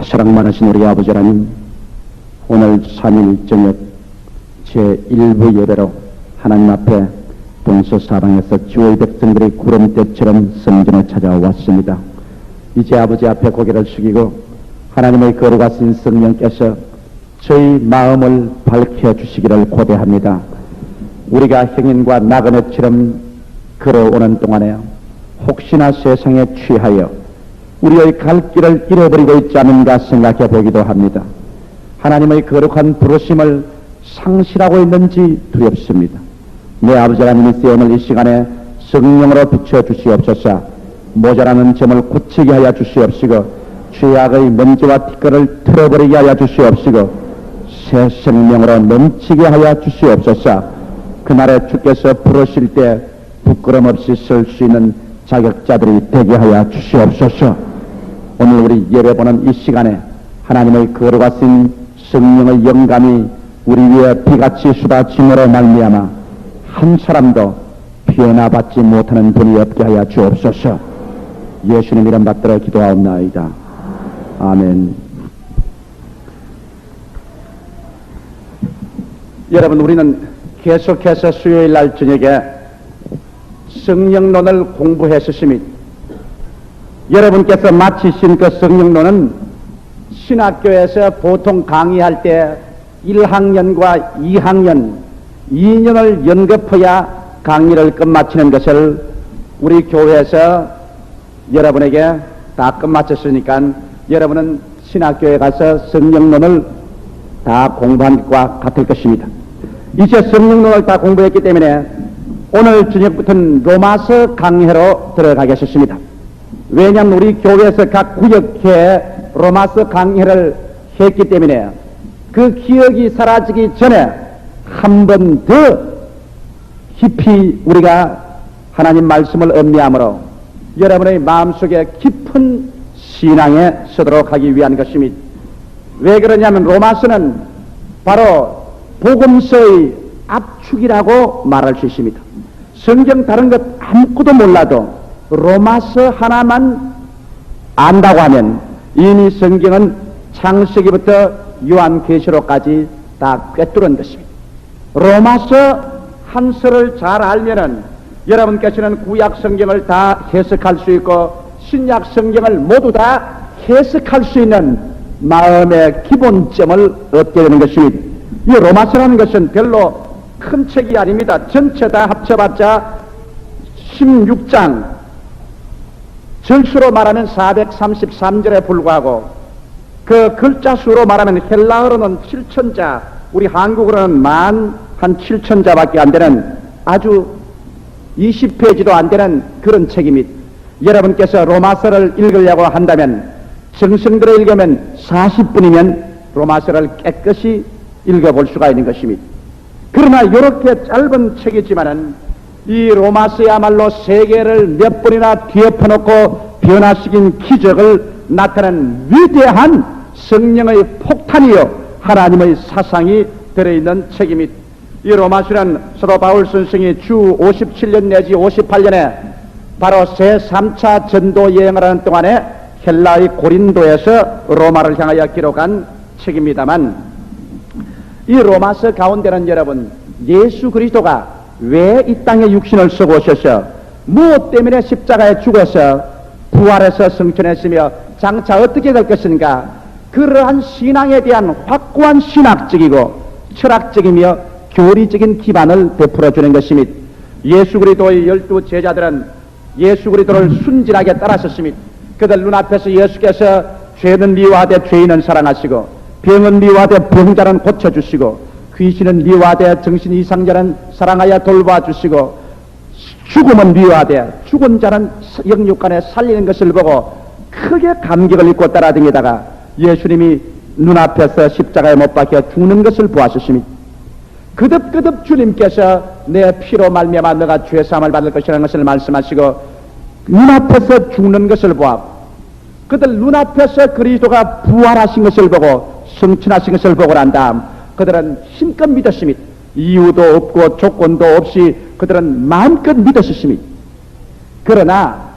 사랑 많으신 우리 아버지 하나님, 오늘 3일 저녁 제1부 예배로 하나님 앞에 동서사방에서 주의 백성들이 구름대처럼 성전에 찾아왔습니다. 이제 아버지 앞에 고개를 숙이고 하나님의 거룩하신 성령께서 저희 마음을 밝혀주시기를 고대합니다. 우리가 행인과 나그네처럼 걸어오는 동안에 혹시나 세상에 취하여 우리의 갈 길을 잃어버리고 있지 않은가 생각해 보기도 합니다. 하나님의 거룩한 부르심을 상실하고 있는지 두렵습니다. 내 아버지 하나님이 오늘 이 시간에 성령으로 비춰주시옵소서. 모자라는 점을 고치게 하여 주시옵시고 죄악의 먼지와 티끌을 틀어버리게 하여 주시옵시고 새 생명으로 넘치게 하여 주시옵소서. 그날에 주께서 부르실 때 부끄럼 없이 설 수 있는 자격자들이 되게 하여 주시옵소서. 오늘 우리 예배 보는 이 시간에 하나님의 거룩하신 성령의 영감이 우리 위에 비같이 쏟아짐으로 말미암아 한 사람도 변화받지 못하는 분이 없게 하여 주옵소서. 예수님 이름 받들어 기도하옵나이다. 아멘. 여러분, 우리는 계속해서 수요일 날 저녁에 성령론을 공부했었습니다. 여러분께서 마치신 그 성령론은 신학교에서 보통 강의할 때 1학년과 2학년 2년을 연급해야 강의를 끝마치는 것을 우리 교회에서 여러분에게 다 끝마쳤으니까 여러분은 신학교에 가서 성령론을 다 공부한 것과 같을 것입니다. 이제 성령론을 다 공부했기 때문에 오늘 저녁부터는 로마서 강의로 들어가겠습니다. 왜냐하면 우리 교회에서 각 구역회에 로마서 강의를 했기 때문에 그 기억이 사라지기 전에 한 번 더 깊이 우리가 하나님 말씀을 음미함으로 여러분의 마음속에 깊은 신앙에 서도록 하기 위한 것입니다. 왜 그러냐면 로마서는 바로 복음서의 압축이라고 말할 수 있습니다. 성경 다른 것 아무것도 몰라도 로마서 하나만 안다고 하면 이미 성경은 창세기부터 요한계시록까지 다 꿰뚫은 것입니다. 로마서 한 설을 잘 알면은 여러분께서는 구약 성경을 다 해석할 수 있고 신약 성경을 모두 다 해석할 수 있는 마음의 기본점을 얻게 되는 것입니다. 이 로마서라는 것은 별로 큰 책이 아닙니다. 전체 다 합쳐봤자 16장, 절수로 말하면 433절에 불과하고 그 글자 수로 말하면 헬라어로는 7,000자, 우리 한국어로는 한 7,000자밖에 안 되는 아주 20페이지도 안 되는 그런 책입니다. 여러분께서 로마서를 읽으려고 한다면 정성들어 읽으면 40분이면 로마서를 깨끗이 읽어볼 수가 있는 것입니다. 그러나 이렇게 짧은 책이지만은 이 로마서야말로 세계를 몇 번이나 뒤엎어놓고 변화시킨 기적을 나타낸 위대한 성령의 폭탄이요 하나님의 사상이 들어있는 책입니다. 이 로마서는 사도 바울 선생이 주 57년 내지 58년에 바로 새 3차 전도 여행을 하는 동안에 헬라의 고린도에서 로마를 향하여 기록한 책입니다만 이 로마서 가운데는 여러분 예수 그리스도가 왜 이 땅에 육신을 쓰고 오셔서 무엇 때문에 십자가에 죽어서 부활해서 승천했으며 장차 어떻게 될 것인가 그러한 신앙에 대한 확고한 신학적이고 철학적이며 교리적인 기반을 베풀어 주는 것입니다. 예수 그리스도의 12 제자들은 예수 그리스도를 순진하게 따랐었습니다. 그들 눈앞에서 예수께서 죄는 미워하되 죄인은 사랑하시고 병은 미워하되 병자는 고쳐주시고 귀신은 미워하되 정신 이상자는 사랑하여 돌봐주시고 죽음은 미워하되 죽은 자는 영육간에 살리는 것을 보고 크게 감격을 입고 따라다니다가 예수님이 눈앞에서 십자가에 못 박혀 죽는 것을 보았습니다. 그듭그듭 주님께서 내 피로 말미암아 너가 죄사함을 받을 것이라는 것을 말씀하시고 눈앞에서 죽는 것을 보았고 그들 눈앞에서 그리스도가 부활하신 것을 보고 승천하신 것을 보고 난 다음 그들은 힘껏 믿었습니다. 이유도 없고 조건도 없이 그들은 마음껏 믿었습니다. 그러나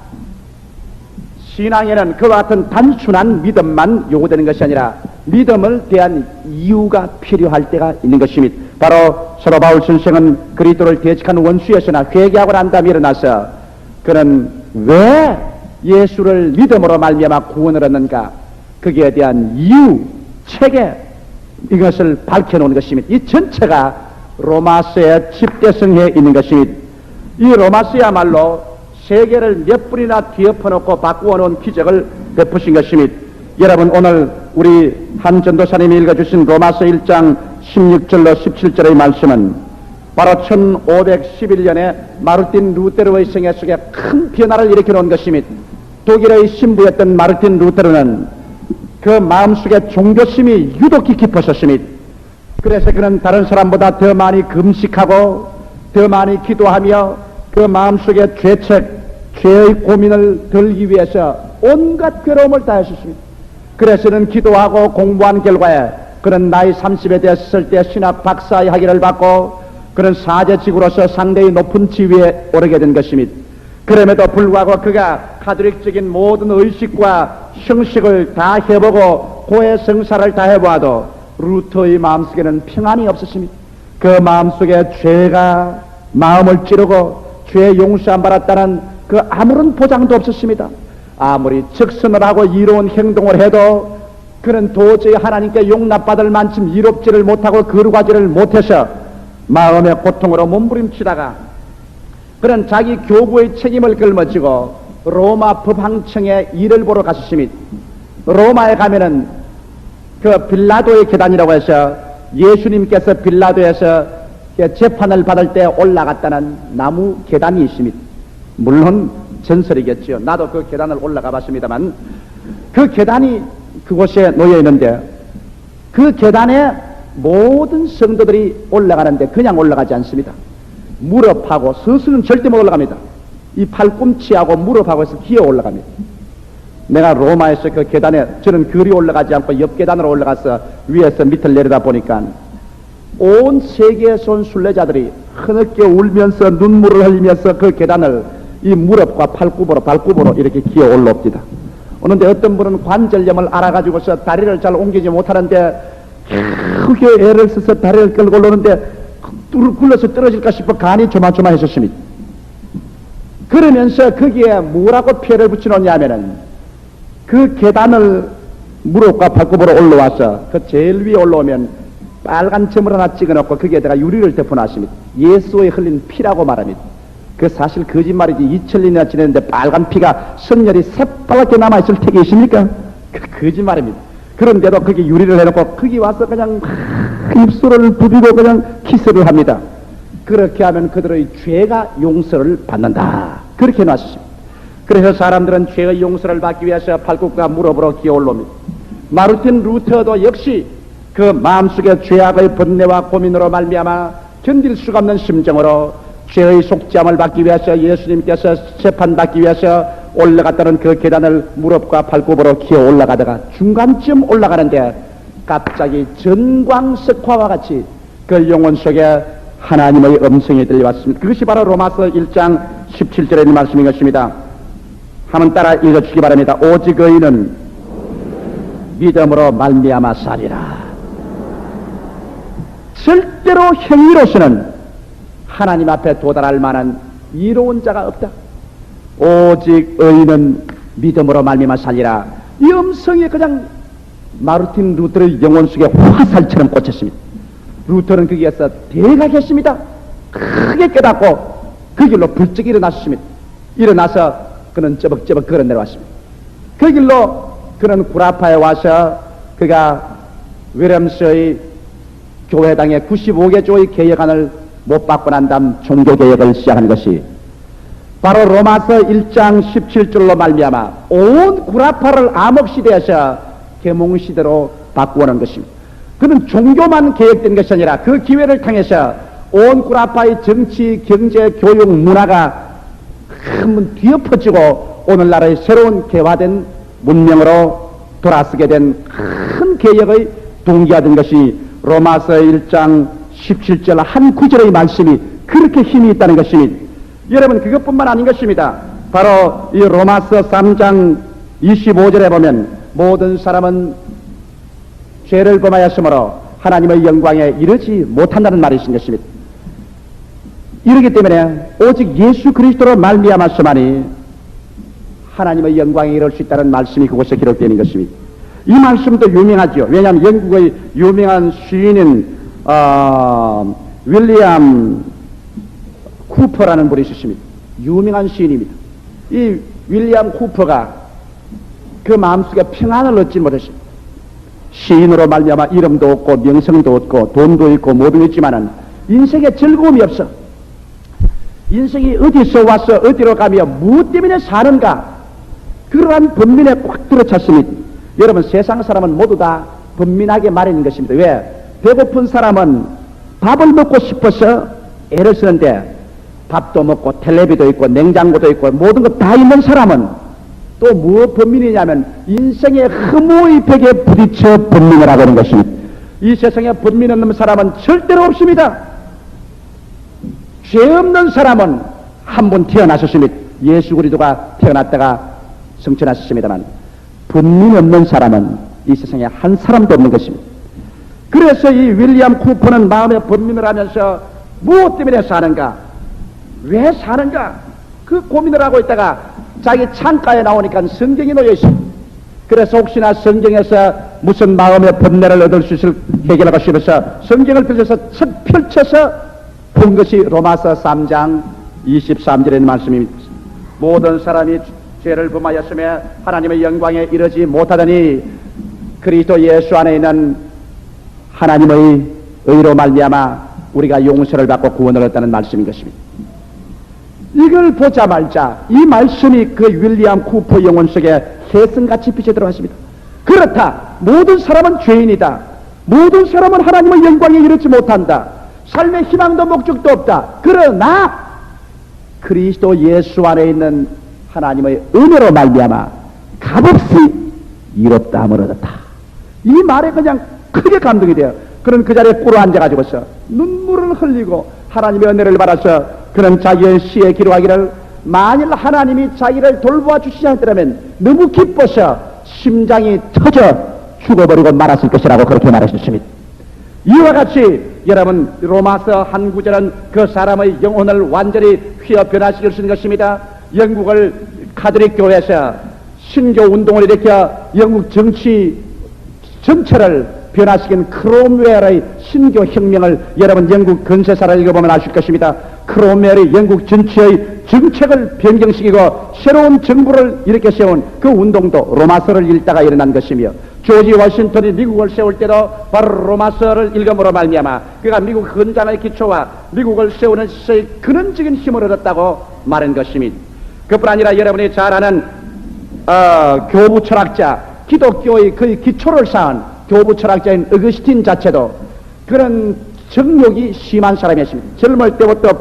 신앙에는 그와 같은 단순한 믿음만 요구되는 것이 아니라 믿음을 대한 이유가 필요할 때가 있는 것입니다. 바로 사도 바울 선생은 그리스도를 대적한 원수였으나 회개하고 난 다음에 일어나서 그는 왜 예수를 믿음으로 말미암아 구원을 얻는가, 거기에 대한 이유, 체계, 이것을 밝혀놓은 것입니다. 이 전체가 로마서의 집대성에 있는 것입니다. 이 로마서야말로 세계를 몇 분이나 뒤엎어놓고 바꾸어 놓은 기적을 베푸신 것입니다. 여러분, 오늘 우리 한 전도사님이 읽어주신 로마서 1장 16절로 17절의 말씀은 바로 1511년에 마르틴 루테르의 생애 속에 큰 변화를 일으켜 놓은 것입니다. 독일의 신부였던 마르틴 루테르는 그 마음속에 종교심이 유독히 깊었었습니다. 그래서 그는 다른 사람보다 더 많이 금식하고 더 많이 기도하며 그 마음속에 죄책, 죄의 고민을 덜기 위해서 온갖 괴로움을 다했었습니다. 그래서는 기도하고 공부한 결과에 그는 나이 30에 됐을 때 신학 박사의 학위를 받고 그는 사제직으로서 상당히 높은 지위에 오르게 된 것입니다. 그럼에도 불구하고 그가 가톨릭적인 모든 의식과 형식을 다 해보고 고해 성사를 다 해보아도 루터의 마음속에는 평안이 없었습니다. 그 마음속에 죄가 마음을 찌르고 죄 용서 안 받았다는 그 아무런 보장도 없었습니다. 아무리 적선을 하고 이로운 행동을 해도 그는 도저히 하나님께 용납받을 만큼 이롭지를 못하고 거룩하지를 못해서 마음의 고통으로 몸부림치다가 그는 자기 교구의 책임을 걸머쥐고 로마 법황청에 일을 보러 갔습니다. 로마에 가면은 그 빌라도의 계단이라고 해서 예수님께서 빌라도에서 재판을 받을 때 올라갔다는 나무 계단이 있습니다. 물론 전설이겠죠. 나도 그 계단을 올라가 봤습니다만 그 계단이 그곳에 놓여 있는데 그 계단에 모든 성도들이 올라가는데 그냥 올라가지 않습니다. 무릎하고 서서는 절대 못 올라갑니다. 이 팔꿈치하고 무릎하고 해서 기어 올라갑니다. 내가 로마에서 그 계단에 저는 그리 올라가지 않고 옆 계단으로 올라가서 위에서 밑을 내려다 보니까 온 세계에서 온 순례자들이 흐느껴 울면서 눈물을 흘리면서 그 계단을 이 무릎과 발굽으로 이렇게 기어 올라옵니다. 오는데 어떤 분은 관절염을 알아가지고서 다리를 잘 옮기지 못하는데 크게 애를 써서 다리를 끌고 올라오는데 굴러서 떨어질까 싶어 간이 조마조마했었습니다. 그러면서 거기에 뭐라고 표를 붙여놓냐면은 그 계단을 무릎과 발굽으로 올라와서 그 제일 위에 올라오면 빨간 점을 하나 찍어놓고 거기에다가 유리를 덮어놨습니다. 예수의 흘린 피라고 말합니다. 그 사실 거짓말이지. 2000년이나 지냈는데 빨간 피가 선열이 새빨갛게 남아있을 택이 있습니까? 거짓말입니다. 그런데도 거기 유리를 해놓고 거기 와서 그냥 입술을 부비고 그냥 키스를 합니다. 그렇게 하면 그들의 죄가 용서를 받는다. 그렇게 해놨습니다. 그래서 사람들은 죄의 용서를 받기 위해서 발굽과 무릎으로 기어 올라옵니다. 마르틴 루터도 역시 그 마음속에 죄악의 번뇌와 고민으로 말미암아 견딜 수가 없는 심정으로 죄의 속죄함을 받기 위해서 예수님께서 재판받기 위해서 올라갔다는 그 계단을 무릎과 발굽으로 기어 올라가다가 중간쯤 올라가는데 갑자기 전광석화와 같이 그 영혼 속에 하나님의 음성이 들려왔습니다. 그것이 바로 로마서 1장 17절에 있는 말씀인 것입니다. 한번 따라 읽어주시기 바랍니다. 오직 의인은 믿음으로 말미암아 살리라. 절대로 행위로서는 하나님 앞에 도달할 만한 이로운 자가 없다. 오직 의인은 믿음으로 말미암아 살리라. 이 음성이 그냥 마르틴 루터의 영혼 속에 화살처럼 꽂혔습니다. 루터는 거기에서 대각했습니다. 크게 깨닫고 그 길로 불쩍 일어났습니다. 일어나서 그는 쩌벅쩌벅 걸어 내려왔습니다. 그 길로 그는 구라파에 와서 그가 윌엄스의 교회당의 95개 조의 개혁안을 못 받고 난 다음 종교개혁을 시작한 것이 바로 로마서 1장 17절로 말미암아 온 구라파를 암흑시대에서 계몽시대로 바꾸어놓은 것입니다. 그는 종교만 개혁된 것이 아니라 그 기회를 통해서 온 구라파의 정치, 경제, 교육, 문화가 한번 뒤엎어지고 오늘날의 새로운 개화된 문명으로 돌아서게 된 큰 개혁의 동기가 된 것이 로마서 1장 17절 한 구절의 말씀이 그렇게 힘이 있다는 것입니다. 여러분, 그것뿐만 아닌 것입니다. 바로 이 로마서 3장 25절에 보면 모든 사람은 죄를 범하였으므로 하나님의 영광에 이르지 못한다는 말이 있는 것입니다. 이러기 때문에 오직 예수 그리스도로 말미암았으마니 하나님의 영광에 이를 수 있다는 말씀이 그곳에 기록되는 것입니다. 이 말씀도 유명하죠. 왜냐하면 영국의 유명한 시인인 윌리엄 쿠퍼라는 분이 있었습니다. 유명한 시인입니다. 이 윌리엄 쿠퍼가 그 마음속에 평안을 얻지 못했습니다. 시인으로 말미암아 이름도 없고 명성도 없고 돈도 있고 모든 게 있지만은 인생에 즐거움이 없어. 인생이 어디서 와서 어디로 가며 무엇 때문에 사는가, 그러한 번민에 꽉 들어찼습니다. 여러분, 세상 사람은 모두 다 번민하게 마련인 것입니다. 왜? 배고픈 사람은 밥을 먹고 싶어서 애를 쓰는데 밥도 먹고 텔레비도 있고 냉장고도 있고 모든 것 다 있는 사람은 또 무엇 번민이냐면 인생의 허무의 벽에 부딪혀 번민을 하고 있는 것입니다. 이 세상에 번민 없는 사람은 절대로 없습니다. 죄 없는 사람은 한 번 태어나셨습니다. 예수 그리스도가 태어났다가 성천하셨습니다만 번민 없는 사람은 이 세상에 한 사람도 없는 것입니다. 그래서 이 윌리엄 쿠퍼는 마음에 번민을 하면서 무엇 때문에 사는가, 왜 사는가, 그 고민을 하고 있다가 자기 창가에 나오니까 성경이 놓여 있습니다. 그래서 혹시나 성경에서 무슨 마음의 번뇌를 얻을 수 있을 해결하고 싶어서 성경을 펼쳐서 본 것이 로마서 3장 23절에 있는 말씀입니다. 모든 사람이 죄를 범하였으며 하나님의 영광에 이르지 못하더니 그리스도 예수 안에 있는 하나님의 의로 말미암아 우리가 용서를 받고 구원을 얻다는 말씀인 것입니다. 이걸 보자마자 이 말씀이 그 윌리엄 쿠퍼 영혼 속에 새승같이 빛에 들어갔습니다. 그렇다, 모든 사람은 죄인이다, 모든 사람은 하나님의 영광에 이르지 못한다, 삶의 희망도 목적도 없다. 그러나 그리스도 예수 안에 있는 하나님의 은혜로 말미암아 값없이 이롭다함을 얻었다. 이 말에 그냥 크게 감동이 돼요. 그는 그 자리에 꿇어 앉아가지고서 눈물을 흘리고 하나님의 은혜를 받아서 그는 자기의 시에 기록하기를, 만일 하나님이 자기를 돌보아 주시지 않더라면 너무 기뻐서 심장이 터져 죽어버리고 말았을 것이라고 그렇게 말하셨습니다. 이와 같이 여러분, 로마서 한 구절은 그 사람의 영혼을 완전히 휘어 변화시킬 수 있는 것입니다. 영국을 카톨릭 교회에서 신교 운동을 일으켜 영국 정치 전체를 변화시킨 크롬웰의 신교 혁명을 여러분 영국 근세사를 읽어보면 아실 것입니다. 크롬웰이 영국 전체의 정책을 변경시키고 새로운 정부를 일으켜 세운 그 운동도 로마서를 읽다가 일어난 것이며, 조지 워싱턴이 미국을 세울 때도 바로 로마서를 읽음으로 말미암아 그가 미국 헌장의 기초와 미국을 세우는 시의 근원적인 힘을 얻었다고 말한 것입니다. 그뿐 아니라 여러분이 잘 아는 교부 철학자, 기독교의 그 기초를 쌓은 교부 철학자인 어거스틴 자체도 그런 정욕이 심한 사람이었습니다. 젊을 때부터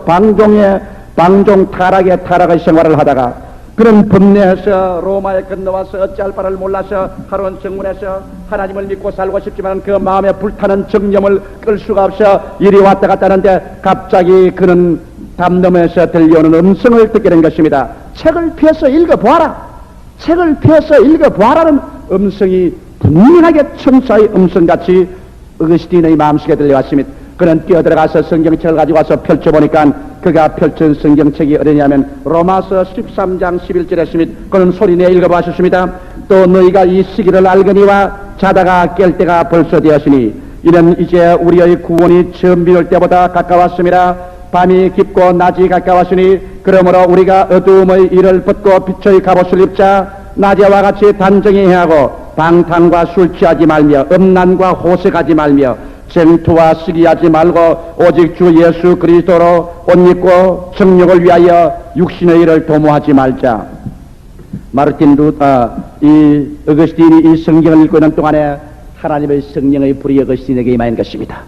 방종 타락의 생활을 하다가 그런 번뇌에서 로마에 건너와서 어찌할 바를 몰라서 하루는 정문에서 하나님을 믿고 살고 싶지만 그 마음에 불타는 정념을 끌 수가 없어 이리 왔다 갔다 하는데 갑자기 그는 담너에서 들려오는 음성을 듣게 된 것입니다. 책을 펴서 읽어보아라, 책을 펴서 읽어보아라는 음성이 분명하게 천사의 음성같이 어거스틴의 마음속에 들려왔습니다. 그는 뛰어들어가서 성경책을 가지고 와서 펼쳐보니까 그가 펼친 성경책이 어디냐면 로마서 13장 11절에 있습니다. 그는 소리내 읽어보았습니다. 또 너희가 이 시기를 알거니와 자다가 깰 때가 벌써 되었으니 이는 이제 우리의 구원이 처음 비올 때보다 가까웠습니다. 밤이 깊고 낮이 가까웠으니 그러므로 우리가 어두움의 일을 벗고 빛의 갑옷을 입자. 낮에와 같이 단정히 행하고 방탕과 술 취하지 말며 음란과 호색하지 말며 쟁투와 시기하지 말고 오직 주 예수 그리스도로 옷 입고 정욕을 위하여 육신의 일을 도모하지 말자. 이 어거스틴이 이 성경을 읽고 있는 동안에 하나님의 성령의 불이 어거스틴에게 임한 것입니다.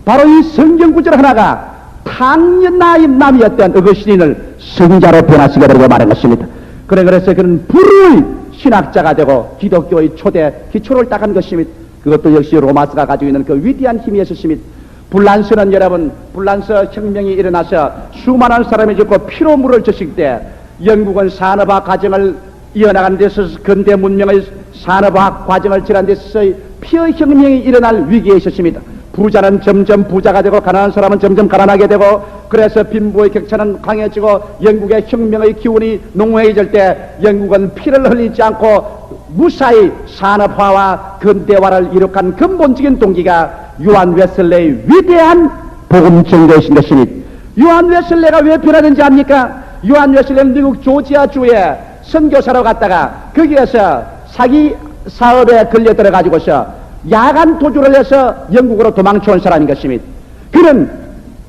바로 이 성경 구절 하나가 당연남이었던 어거스틴을 성자로 변화시켜버리고 말한 것입니다. 그래서 그는 불의 신학자가 되고 기독교의 초대 기초를 닦은 것입니다. 그것도 역시 로마서가 가지고 있는 그 위대한 힘이 있었습니다. 불란서는 여러분, 불란서 혁명이 일어나서 수많은 사람이 죽고 피로 물을 젖힐 때 영국은 산업화 과정을 이어나가는 데 있어서 근대 문명의 산업화학 과정을 지난 데 있어서 피어혁명이 일어날 위기에 있었습니다. 부자는 점점 부자가 되고 가난한 사람은 점점 가난하게 되고, 그래서 빈부의 격차는 강해지고 영국의 혁명의 기운이 농후해질 때 영국은 피를 흘리지 않고 무사히 산업화와 근대화를 이룩한 근본적인 동기가 요한 웨슬레의 위대한 복음 증거이신 것입니다. 요한 웨슬레가 왜 변화된지 압니까? 요한 웨슬레는 미국 조지아주에 선교사로 갔다가 거기에서 사기 사업에 걸려 들어가지고서 야간 도주를 해서 영국으로 도망쳐온 사람인 것입니다. 그는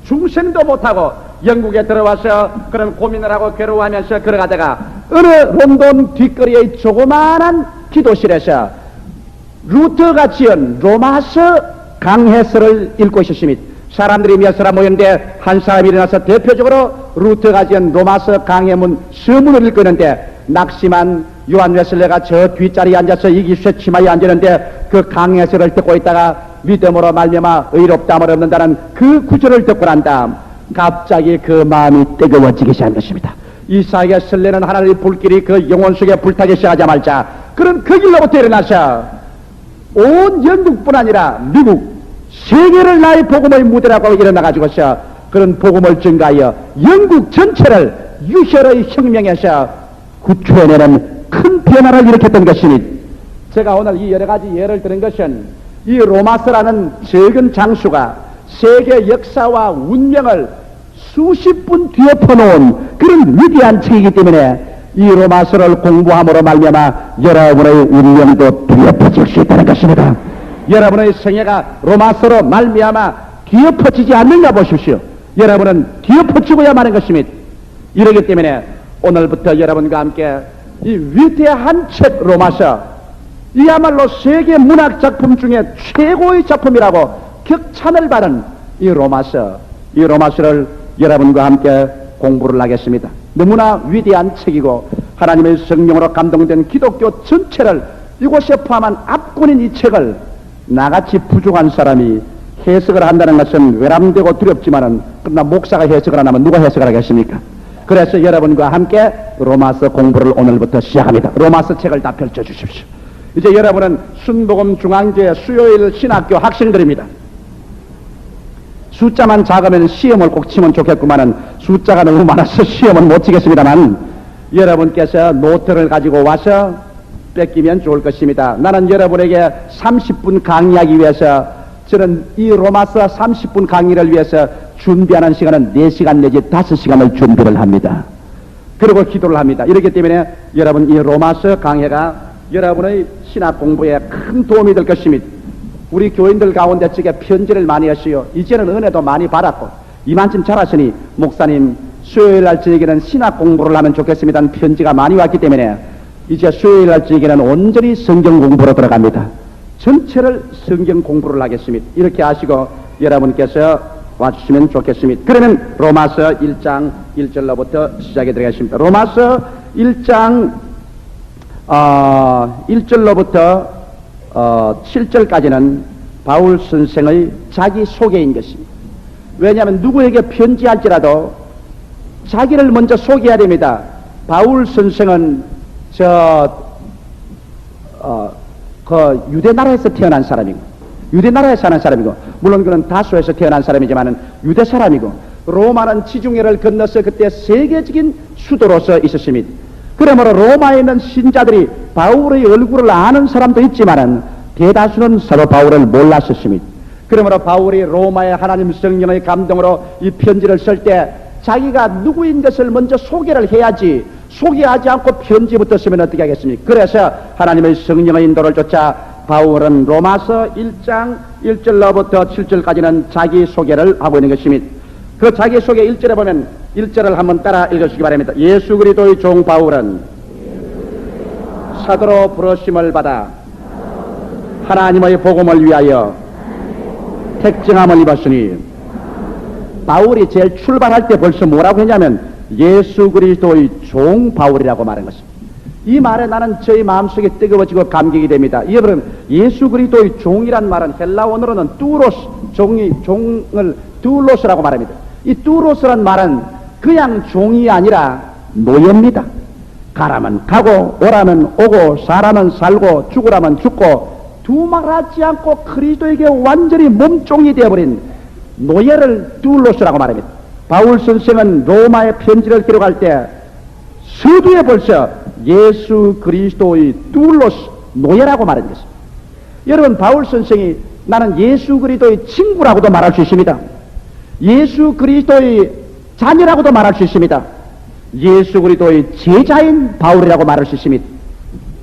중생도 못하고 영국에 들어와서 그런 고민을 하고 괴로워하면서 걸어가다가 어느 런던 뒷거리의 조그마한 기도실에서 루터가 지은 로마서 강해설을 읽고 있었습니다. 사람들이 몇 사람 모였는데 한 사람이 일어나서 대표적으로 루터가 지은 로마서 강해문 서문을 읽고 있는데, 낙심한 요한 웨슬레가 저 뒷자리에 앉아서 이기수의 치마에 앉았는데 그 강해설을 듣고 있다가 믿음으로 말미암아 의롭다함을 얻는다는 그 구절을 듣고 난 다음 갑자기 그 마음이 뜨거워지기 시작한 것입니다. 이삭의 설레는 하나님의 불길이 그 영혼 속에 불타기 시작하자마자 그런 그 길로부터 일어나서 온 영국뿐 아니라 미국, 세계를 나의 복음의 무대라고 일어나가지고서 그런 복음을 증가하여 영국 전체를 유혈의 혁명에서 구출해내는 큰 변화를 일으켰던 것이니, 제가 오늘 이 여러 가지 예를 드는 것은 이 로마서라는 적은 장수가 세계 역사와 운명을 수십 분 뒤에 퍼놓은 그런 위대한 책이기 때문에 이 로마서를 공부함으로 말미암아 여러분의 운명도 뒤엎어질 수 있다는 것입니다. 여러분의 생애가 로마서로 말미암아 뒤엎어지지 않느냐 보십시오. 여러분은 뒤엎어지고야 마는 것입니다. 이러기 때문에 오늘부터 여러분과 함께 이 위대한 책 로마서, 이야말로 세계 문학 작품 중에 최고의 작품이라고 격찬을 받은 이 로마서를 여러분과 함께 공부를 하겠습니다. 너무나 위대한 책이고 하나님의 성령으로 감동된 기독교 전체를 이곳에 포함한 압권인 이 책을 나같이 부족한 사람이 해석을 한다는 것은 외람되고 두렵지만은, 그러나 목사가 해석을 안 하면 누가 해석을 하겠습니까? 그래서 여러분과 함께 로마서 공부를 오늘부터 시작합니다. 로마서 책을 다 펼쳐 주십시오. 이제 여러분은 순복음 중앙교회 수요일 신학교 학생들입니다. 숫자만 작으면 시험을 꼭 치면 좋겠구만은 숫자가 너무 많아서 시험은 못 치겠습니다만, 여러분께서 노트를 가지고 와서 뺏기면 좋을 것입니다. 나는 여러분에게 30분 강의하기 위해서, 저는 이 로마서 30분 강의를 위해서 준비하는 시간은 4시간 내지 5시간을 준비를 합니다. 그리고 기도를 합니다. 이렇기 때문에 여러분 이 로마서 강해가 여러분의 신학 공부에 큰 도움이 될 것입니다. 우리 교인들 가운데 쪽에 편지를 많이 하시오. 이제는 은혜도 많이 받았고 이만큼 잘하시니 목사님 수요일 날 저에게는 신학 공부를 하면 좋겠습니다는 편지가 많이 왔기 때문에 이제 수요일 날 저에게는 온전히 성경 공부로 들어갑니다. 전체를 성경 공부를 하겠습니다. 이렇게 하시고 여러분께서 와주시면 좋겠습니다. 그러면 로마서 1장 1절로부터 시작해 드리겠습니다. 로마서 1장 1절로부터 7절까지는 바울 선생의 자기 소개인 것입니다. 왜냐하면 누구에게 편지할지라도 자기를 먼저 소개해야 됩니다. 바울 선생은 그 유대 나라에서 태어난 사람이고, 유대 나라에 사는 사람이고, 물론 그는 다소에서 태어난 사람이지만은 유대 사람이고, 로마는 지중해를 건너서 그때 세계적인 수도로서 있었습니다. 그러므로 로마에 있는 신자들이 바울의 얼굴을 아는 사람도 있지만은 대다수는 서로 바울을 몰랐었습니다. 그러므로 바울이 로마의 하나님 성령의 감동으로 이 편지를 쓸 때 자기가 누구인 것을 먼저 소개를 해야지, 소개하지 않고 편지부터 쓰면 어떻게 하겠습니까? 그래서 하나님의 성령의 인도를 쫓아 바울은 로마서 1장 1절로부터 7절까지는 자기 소개를 하고 있는 것입니다. 그 자기 소개 1절에 보면 1절을 한번 따라 읽으시기 바랍니다. 예수 그리스도의 종 바울은 사도로 부르심을 받아 하나님의 복음을 위하여 택정함을 입었으니, 바울이 제일 출발할 때 벌써 뭐라고 했냐면 예수 그리스도의 종 바울이라고 말한 것입니다. 이 말에 나는 저희 마음속에 뜨거워지고 감격이 됩니다. 여러분, 예수 그리스도의 종이란 말은 헬라어로는 뚜로스, 종을 뚜로스라고 말합니다. 이 뚜로스란 말은 그냥 종이 아니라 노예입니다. 가라면 가고 오라면 오고 살아면 살고 죽으라면 죽고 두말하지 않고 그리스도에게 완전히 몸종이 되어버린 노예를 뚜울로스라고 말합니다. 바울 선생은 로마의 편지를 기록할 때 서두에 벌써 예수 그리스도의 뚜울로스 노예라고 말한 것입니다. 여러분, 바울 선생이 나는 예수 그리스도의 친구라고도 말할 수 있습니다. 예수 그리스도의 자녀라고도 말할 수 있습니다. 예수 그리스도의 제자인 바울이라고 말할 수 있습니다.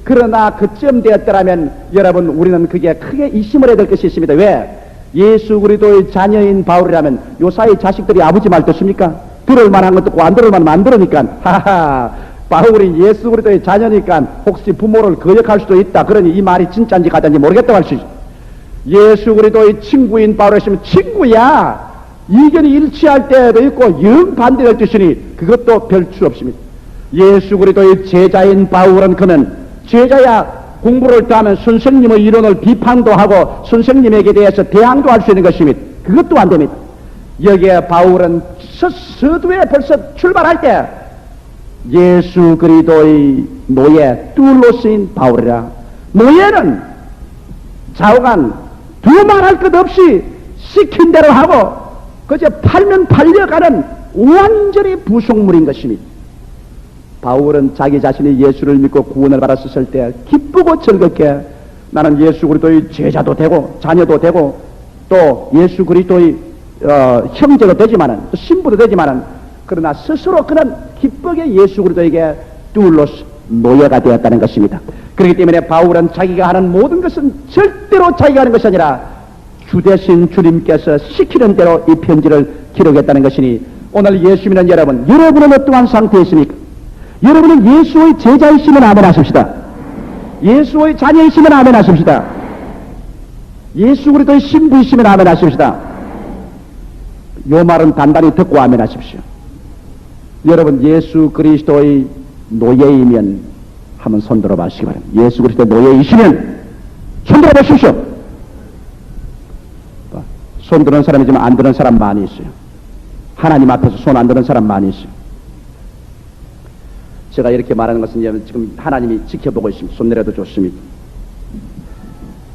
그러나 그쯤 되었더라면 여러분, 우리는 그게 크게 의심을 해야 될 것이 있습니다. 왜? 예수 그리스도의 자녀인 바울이라면 요사이 자식들이 아버지 말 듣습니까? 들을 만한 것 듣고 안 들을 만하면 안 들으니까 하하, 바울이 예수 그리스도의 자녀니까 혹시 부모를 거역할 수도 있다. 그러니 이 말이 진짜인지 가짜인지 모르겠다고 할 수 있어. 예수 그리스도의 친구인 바울이 했으면 친구야. 이견이 일치할 때도 있고 영 반대될 뜻이니 그것도 별 수 없습니다. 예수 그리스도의 제자인 바울은 그는 제자야 공부를 더 하면 선생님의 이론을 비판도 하고 선생님에게 대해서 대항도 할 수 있는 것입니다. 그것도 안 됩니다. 여기에 바울은 서두에 벌써 출발할 때 예수 그리스도의 노예 뚜울로스인 바울이라. 노예는 좌우간 두말할 것 없이 시킨 대로 하고 그저 팔면 팔려가는 완전히 부속물인 것입니다. 바울은 자기 자신이 예수를 믿고 구원을 받았을 때 기쁘고 즐겁게 나는 예수 그리스도의 제자도 되고 자녀도 되고 또 예수 그리스도의 형제도 되지만은 또 신부도 되지만은 그러나 스스로 그는 기쁘게 예수 그리스도에게 뚜울로스 노예가 되었다는 것입니다. 그렇기 때문에 바울은 자기가 하는 모든 것은 절대로 자기가 하는 것이 아니라 주 대신 주님께서 시키는 대로 이 편지를 기록했다는 것이니 오늘 예수 믿는 여러분, 여러분은 어떠한 상태에 있습니까? 여러분은 예수의 제자이시면 아멘 하십시다. 예수의 자녀이시면 아멘 하십시다. 예수 그리스도의 신부이시면 아멘 하십시다. 요 말은 단단히 듣고 아멘 하십시오. 여러분, 예수 그리스도의 노예이면 한번 손들어 봐시기 바랍니다. 예수 그리스도의 노예이시면 손들어 보십시오. 손 드는 사람이지만 안 드는 사람 많이 있어요. 하나님 앞에서 손 안 드는 사람 많이 있어요. 제가 이렇게 말하는 것은 지금 하나님이 지켜보고 있습니다. 손 내려도 좋습니다.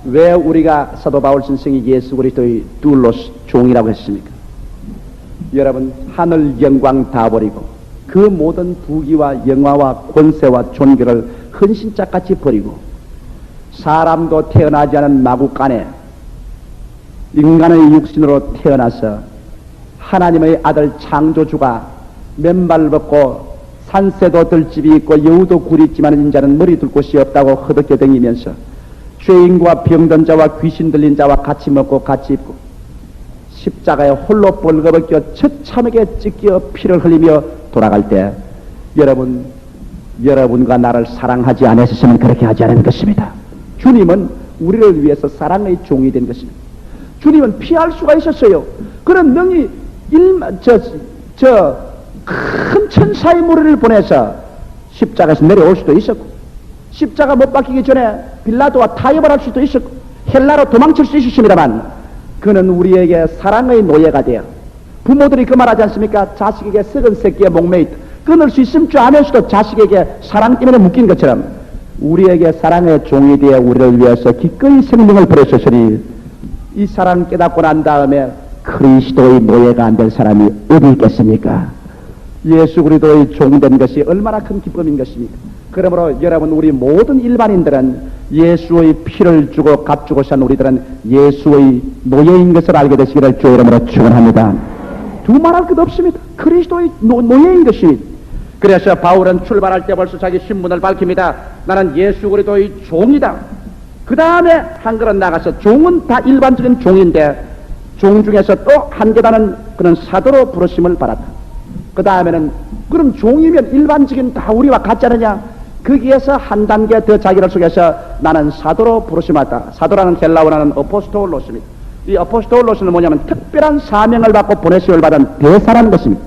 왜 우리가 사도 바울 선생이 예수 그리스도의 뚜울로스 종이라고 했습니까? 여러분, 하늘 영광 다 버리고 그 모든 부귀와 영화와 권세와 존귀를 헌신짝같이 버리고 사람도 태어나지 않은 마구간에 인간의 육신으로 태어나서 하나님의 아들 창조주가 맨발 벗고 산새도 들집이 있고 여우도 굴이 있지만 인자는 머리 둘 곳이 없다고 허덕여 댕기면서 죄인과 병든 자와 귀신 들린 자와 같이 먹고 같이 입고 십자가에 홀로 벌거벗겨 처참하게 찢겨 피를 흘리며 돌아갈 때 여러분과 나를 사랑하지 않으셨으면 그렇게 하지 않은 것입니다. 주님은 우리를 위해서 사랑의 종이 된 것입니다. 주님은 피할 수가 있었어요. 그런 능히 큰 천사의 무리를 보내서 십자가에서 내려올 수도 있었고 십자가 못 박히기 전에 빌라도와 타협을 할 수도 있었고 헬라로 도망칠 수 있었습니다만 그는 우리에게 사랑의 노예가 되어 부모들이 그 말하지 않습니까? 자식에게 썩은 새끼에 목매있다. 끊을 수 있을 줄 알면서도 자식에게 사랑 때문에 묶인 것처럼 우리에게 사랑의 종이 되어 우리를 위해서 기꺼이 생명을 버렸으니 이 사랑 깨닫고 난 다음에 그리스도의 노예가 안 될 사람이 어디 있겠습니까? 예수 그리스도의 종된 것이 얼마나 큰 기쁨인 것입니까? 그러므로 여러분, 우리 모든 일반인들은 예수의 피를 주고 값주고 산 우리들은 예수의 노예인 것을 알게 되시기를 주 이름으로 축원합니다. 두말할 것 없습니다. 그리스도의 노예인 것입니다. 그래서 바울은 출발할 때 벌써 자기 신분을 밝힙니다. 나는 예수 그리스도의 종이다. 그 다음에 한 걸음 나가서 종은 다 일반적인 종인데 종 중에서 또 한 계단은 그는 사도로 부르심을 받았다. 그 다음에는 그럼 종이면 일반적인 다 우리와 같지 않느냐? 거기에서 한 단계 더 자기를 속여서 나는 사도로 부르심을 받았다. 사도라는 헬라어는 어포스톨로스입니다. 이 어포스톨로스는 뭐냐면 특별한 사명을 받고 보내심을 받은 대사라는 것입니다.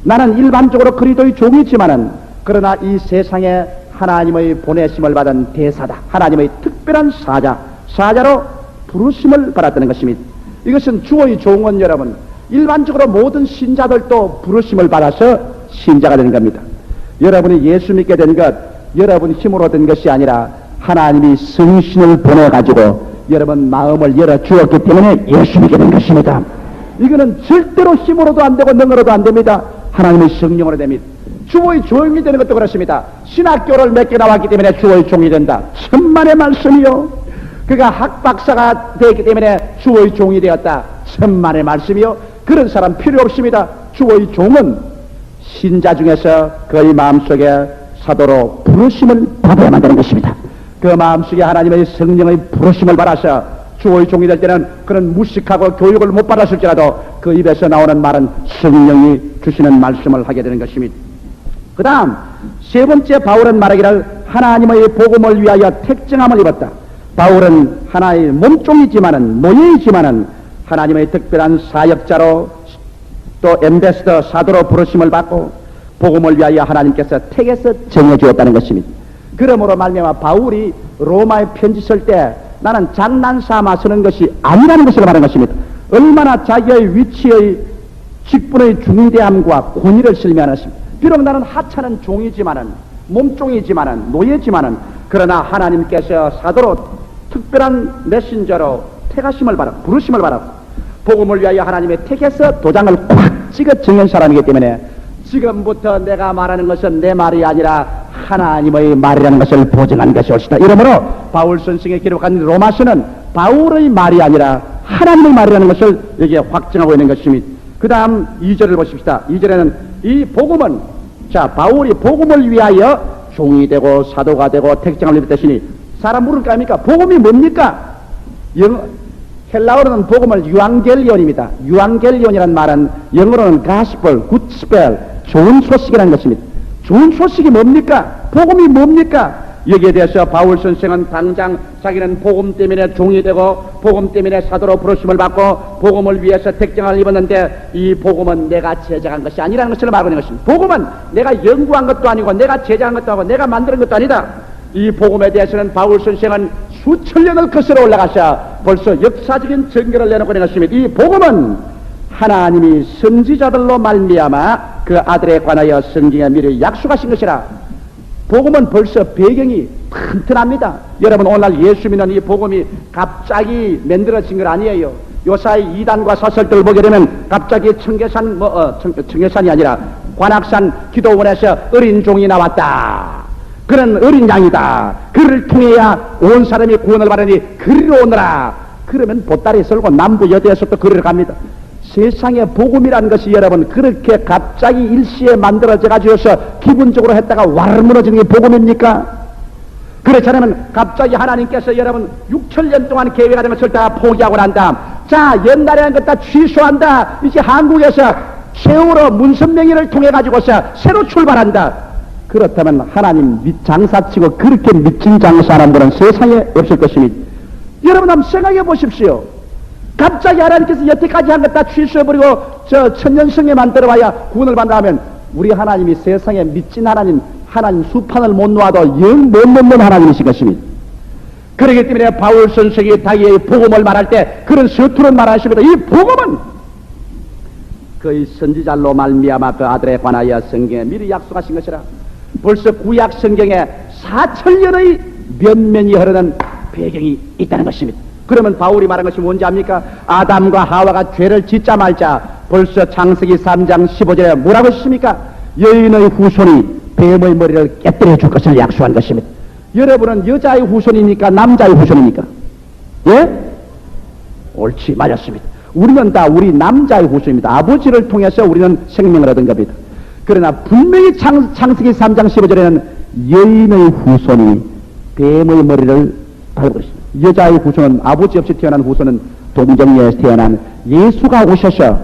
나는 일반적으로 그리스도의 종이지만은 그러나 이 세상에 하나님의 보내심을 받은 대사다. 하나님의 특별한 사자로 부르심을 받았다는 것입니다. 이것은 주의 종은 여러분 일반적으로 모든 신자들도 부르심을 받아서 신자가 되는 겁니다. 여러분이 예수 믿게 된 것, 여러분 힘으로 된 것이 아니라 하나님이 성신을 보내가지고 여러분 마음을 열어주었기 때문에 예수 믿게 된 것입니다. 이거는 절대로 힘으로도 안 되고 능으로도 안 됩니다. 하나님의 성령으로 됩니다. 주의 종이 되는 것도 그렇습니다. 신학교를 몇 개 나왔기 때문에 주의 종이 된다. 천만의 말씀이요. 그가 학박사가 되었기 때문에 주의 종이 되었다. 천만의 말씀이요. 그런 사람 필요 없습니다. 주의 종은 신자 중에서 그의 마음속에 사도로 부르심을 받아야만 되는 것입니다. 그 마음속에 하나님의 성령의 부르심을 받아서 주의 종이 될 때는 그는 무식하고 교육을 못 받았을지라도 그 입에서 나오는 말은 성령이 주시는 말씀을 하게 되는 것입니다. 그 다음 세 번째 바울은 말하기를 하나님의 복음을 위하여 택정함을 입었다. 바울은 하나의 몸종이지만은 모형이지만은 하나님의 특별한 사역자로 또 엠베스더 사도로 부르심을 받고 복음을 위하여 하나님께서 택해서 정해주었다는 것입니다. 그러므로 말미암아 바울이 로마에 편지 쓸 때 나는 장난삼아 쓰는 것이 아니라는 것을 말하는 것입니다. 얼마나 자기의 위치의 직분의 중대함과 권위를 설명하십니다. 비록 나는 하찮은 종이지만은 몸종이지만은 노예지만은 그러나 하나님께서 사도로 특별한 메신저로 택하심을 받아 부르심을 받아 복음을 위하여 하나님의 택해서 도장을 꽉 찍어 정한 사람이기 때문에 지금부터 내가 말하는 것은 내 말이 아니라 하나님의 말이라는 것을 보증한 것이 옳시다. 이러므로 바울 선생이 기록한 로마서는 바울의 말이 아니라 하나님의 말이라는 것을 여기에 확증하고 있는 것입니다. 그 다음 2절을 보십시다. 2절에는 이 복음은 바울이 복음을 위하여 종이 되고 사도가 되고 택정을 입었으니 사람 물을 거 아닙니까? 복음이 뭡니까? 헬라어로는 복음을 유앙겔리온입니다. 유앙겔리온이라는 말은 영어로는 가스펠, 굿스펠, 좋은 소식이라는 것입니다. 좋은 소식이 뭡니까? 복음이 뭡니까? 여기에 대해서 바울 선생은 당장 자기는 복음 때문에 종이 되고 복음 때문에 사도로 부르심을 받고 복음을 위해서 택정을 입었는데 이 복음은 내가 제작한 것이 아니라는 것을 말하고 있는 것입니다. 복음은 내가 연구한 것도 아니고 내가 제작한 것도 아니고 내가 만드는 것도 아니다. 이 복음에 대해서는 바울 선생은 수천 년을 거슬러 올라가서 벌써 역사적인 증거를 내놓고 있는 것입니다. 이 복음은 하나님이 선지자들로 말미암아 그 아들에 관하여 성경에 미리 약속하신 것이라. 복음은 벌써 배경이 튼튼합니다. 여러분 오늘 예수 믿는 이 복음이 갑자기 만들어진 건 아니에요. 요사이 이단과 사설들을 보게 되면 갑자기 청계산이 아니라 관악산 기도원에서 어린 종이 나왔다. 그는 어린 양이다. 그를 통해야 온 사람이 구원을 받으니 그리로 오너라. 그러면 보따리 설고 남부 여대에서 또 그리로 갑니다. 세상의 복음이라는 것이 여러분 그렇게 갑자기 일시에 만들어져 가지고서 기분적으로 했다가 와르르 무너지는 게 복음입니까? 그렇지 않으면 갑자기 하나님께서 여러분 6천년 동안 계획하던 것을 다 포기하고 난 다음 자 옛날에 한 것 다 취소한다. 이제 한국에서 세월호 문선명의를 통해 가지고서 새로 출발한다. 그렇다면 하나님 장사치고 그렇게 미친 장사하는 세상에 없을 것입니다. 여러분 한번 생각해 보십시오. 갑자기 하나님께서 여태까지 한 것 다 취소해버리고 저 천년성에만 들어와야 구원을 받는다면 우리 하나님이 세상에 미친 하나님 수판을 못 놓아도 영 못 놓는 하나님이신 것입니다. 그렇기 때문에 바울 선생이 자기의 복음을 말할 때 그런 서투른 말을 하십니다. 이 복음은 그의 선지자로 말미암아 그 아들에 관하여 성경에 미리 약속하신 것이라. 벌써 구약 성경에 4천년의 면면이 흐르는 배경이 있다는 것입니다. 그러면 바울이 말한 것이 뭔지 압니까? 아담과 하와가 죄를 짓자 말자 벌써 창세기 3장 15절에 뭐라고 했습니까? 여인의 후손이 뱀의 머리를 깨뜨려 줄 것을 약속한 것입니다. 여러분은 여자의 후손입니까? 남자의 후손입니까? 예? 옳지, 맞았습니다. 우리는 다 우리 남자의 후손입니다. 아버지를 통해서 우리는 생명을 얻은 겁니다. 그러나 분명히 창세기 3장 15절에는 여인의 후손이 뱀의 머리를 밟을 것입니다. 여자의 후손은 아버지 없이 태어난 후손은 동정녀에서 태어난 예수가 오셔서